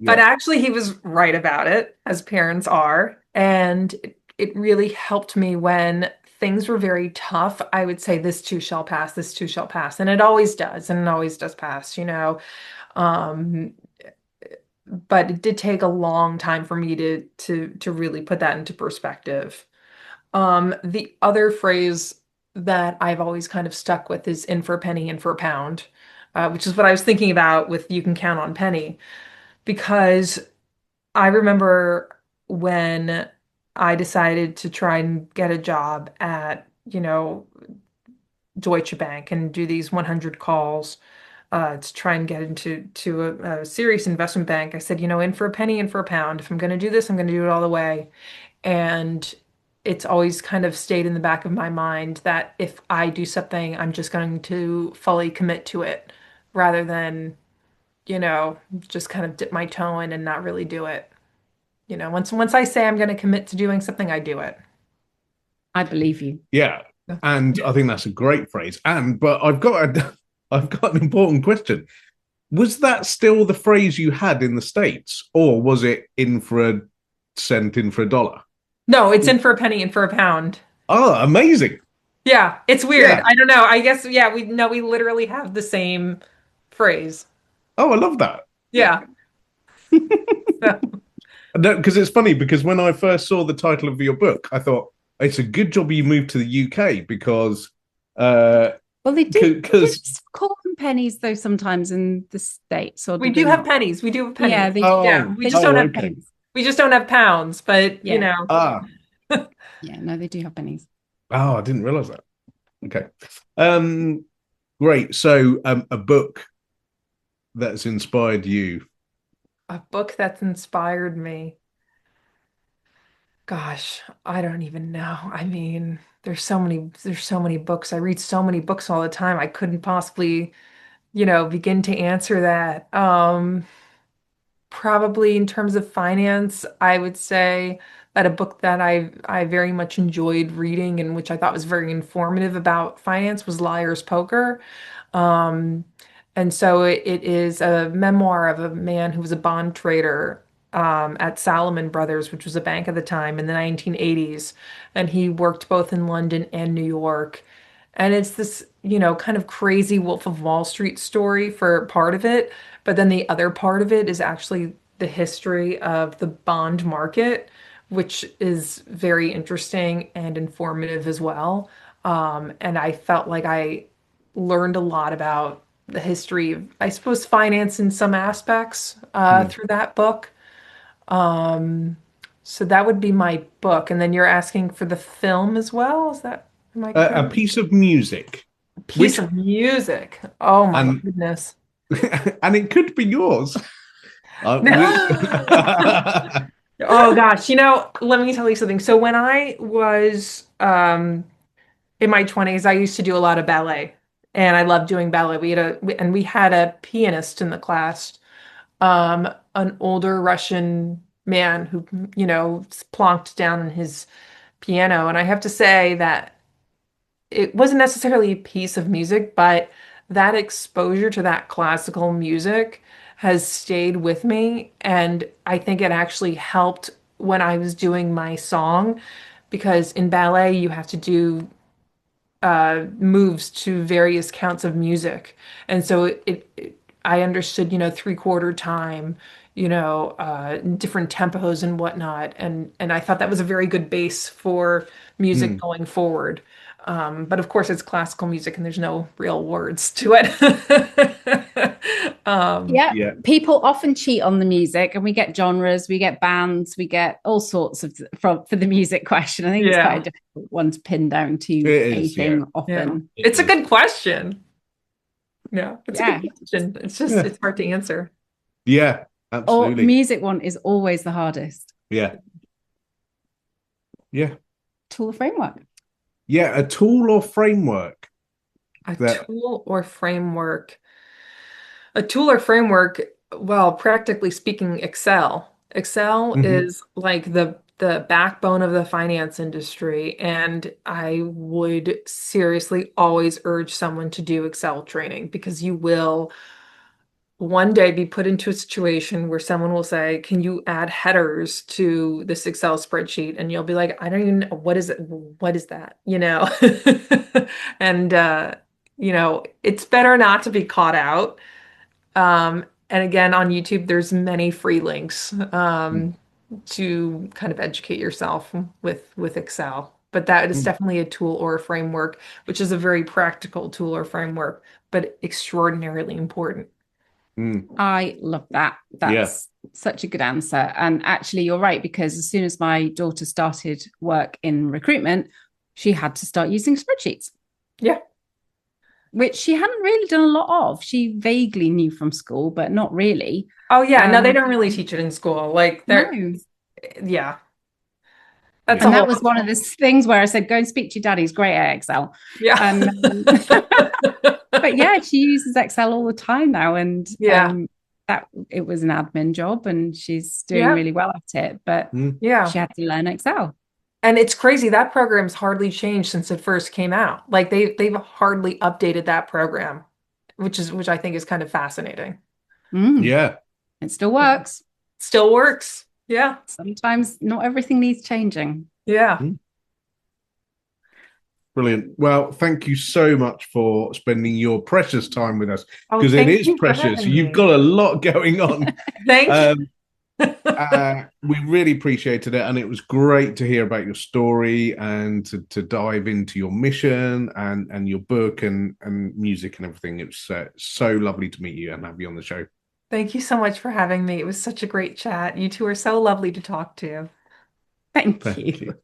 S2: But
S1: yeah,
S2: actually, he was right about it, as parents are. And it really helped me when things were very tough. I would say, this too shall pass, this too shall pass. And it always does, and it always does pass. Um, but it did take a long time for me to really put that into perspective. The other phrase that I've always kind of stuck with is in for a penny, in for a pound, which is what I was thinking about with you can count on penny, because I remember when I decided to try and get a job at, Deutsche Bank and do these 100 calls to try and get into a serious investment bank. I said, in for a penny, in for a pound. If I'm going to do this, I'm going to do it all the way. And it's always kind of stayed in the back of my mind that if I do something, I'm just going to fully commit to it rather than, just kind of dip my toe in and not really do it. Once I say I'm going to commit to doing something, I do it.
S3: I believe you.
S1: yeah. And I think that's a great phrase. But I've got an important question. Was that still the phrase you had in the States, or was it in for a cent, in for a dollar?
S2: No, it's in for a penny, in for a pound.
S1: Oh, amazing.
S2: Yeah, it's weird.
S1: Yeah.
S2: I don't know. I guess, yeah, we literally have the same phrase.
S1: Oh, I love that.
S2: Yeah. So,
S1: No, because it's funny because when I first saw the title of your book, I thought it's a good job you moved to the UK because
S3: Well, they do
S1: because
S3: call them pennies though sometimes in the States, or
S2: we
S3: do
S2: do
S3: they
S2: have
S3: not?
S2: pennies. We do have pennies.
S3: Yeah, they
S2: Yeah,
S1: oh
S2: we
S3: they
S2: just
S3: do
S2: don't
S1: oh
S2: have
S3: have
S1: okay
S3: pennies.
S2: we just don't have pounds, but
S3: Yeah.
S1: ah
S3: Yeah, no, they do have pennies.
S1: oh I didn't realize that. Okay, um, great. So a book that's inspired you.
S2: a book that's inspired me. Gosh, I don't even know. I mean, there's so many books. I read so many books all the time. I couldn't possibly, begin to answer that. Probably in terms of finance, I would say that a book that I very much enjoyed reading and which I thought was very informative about finance was Liar's Poker. Um, and so it is a memoir of a man who was a bond trader at Salomon Brothers, which was a bank at the time in the 1980s. And he worked both in London and New York. And it's this, kind of crazy Wolf of Wall Street story for part of it. But then the other part of it is actually the history of the bond market, which is very interesting and informative as well. And I felt like I learned a lot about the history of, I suppose, finance in some aspects
S1: Hmm.
S2: through that book. Um, So that would be my book. And then you're asking for the film as well? Is that, am I
S1: A
S2: correct?
S1: piece of music,
S2: A piece
S1: which
S2: of music. Oh my
S1: and
S2: goodness.
S1: and it could be yours. We
S2: Oh gosh, let me tell you something. So when I was in my 20s, I used to do a lot of ballet and I loved doing ballet. We had a pianist in the class, an older Russian man who, plonked down in his piano. And I have to say that it wasn't necessarily a piece of music, but that exposure to that classical music has stayed with me. And I think it actually helped when I was doing my song, because in ballet, you have to do moves to various counts of music. And so I understood, three-quarter time, different tempos and whatnot. And I thought that was a very good base for music
S1: Hmm.
S2: going forward. But of course, it's classical music and there's no real words to it.
S3: Yeah,
S1: Yeah.
S3: people often cheat on the music, and we get genres, we get bands, we get all sorts of for the music question. I think it's quite a
S2: Yeah.
S3: difficult one to pin down
S1: It
S3: to a
S1: is, yeah.
S3: thing
S2: Yeah.
S3: often.
S1: It
S2: It's a
S1: is.
S2: good question. Yeah, it's a good
S3: Yeah.
S2: question.
S1: Yeah.
S2: It's hard to answer.
S1: Yeah,
S3: Or
S1: absolutely.
S3: music one is always the hardest.
S1: Yeah. Yeah.
S3: Tool framework.
S1: Yeah. A tool or framework
S2: A
S1: that
S2: tool or framework. A tool or framework, well, practically speaking, Excel. Excel
S1: Mhm.
S2: is like the backbone of the finance industry, and I would seriously always urge someone to do Excel training, because you will one day be put into a situation where someone will say, "Can you add headers to this Excel spreadsheet?" And you'll be like, "I don't even know what is it. What is that?" And it's better not to be caught out. And again, on YouTube, there's many free links
S1: Mm,
S2: to kind of educate yourself with Excel. But that is
S1: mm,
S2: definitely a tool or a framework, which is a very practical tool or framework, but extraordinarily important.
S1: mm.
S3: I love that.
S1: Yeah.
S3: That's such a good answer. And actually, you're right, because as soon as my daughter started work in recruitment, she had to start using spreadsheets,
S2: Yeah.
S3: which she hadn't really done a lot of. She vaguely knew from school, but not really.
S2: Oh yeah, no, they
S3: And
S2: don't really teach it in school. Like they're
S3: no.
S2: yeah, that's a
S1: Yeah.
S3: And that
S2: whole
S3: was one of the things where I said, go and speak to your dad. He's great at Excel.
S2: yeah.
S3: And but yeah, she uses Excel all the time now. And
S2: Yeah.
S3: that it was an admin job and she's doing
S2: Yeah.
S3: really well at it. But
S1: Mm,
S3: she
S2: Yeah.
S3: had to learn Excel.
S2: And it's crazy that program's hardly changed since it first came out. Like they've hardly updated that program, which I think is kind of fascinating.
S3: Mm,
S1: yeah.
S3: it still works.
S2: Still works. Yeah.
S3: Sometimes not everything needs changing.
S2: Yeah.
S1: Mm. Brilliant. Well, thank you so much for spending your precious time with us,
S2: Oh,
S1: because it
S2: thank
S1: is
S2: you for
S1: precious.
S2: having
S1: You've
S2: me.
S1: got a lot going on.
S2: Thank you.
S1: Um, we really appreciated it, and it was great to hear about your story and to dive into your mission and your book and music and everything. It was so lovely to meet you and have you on the show.
S2: Thank you so much for having me. It was such a great chat. You two are so lovely to talk to.
S3: Thank
S1: Thank
S3: you.
S1: you.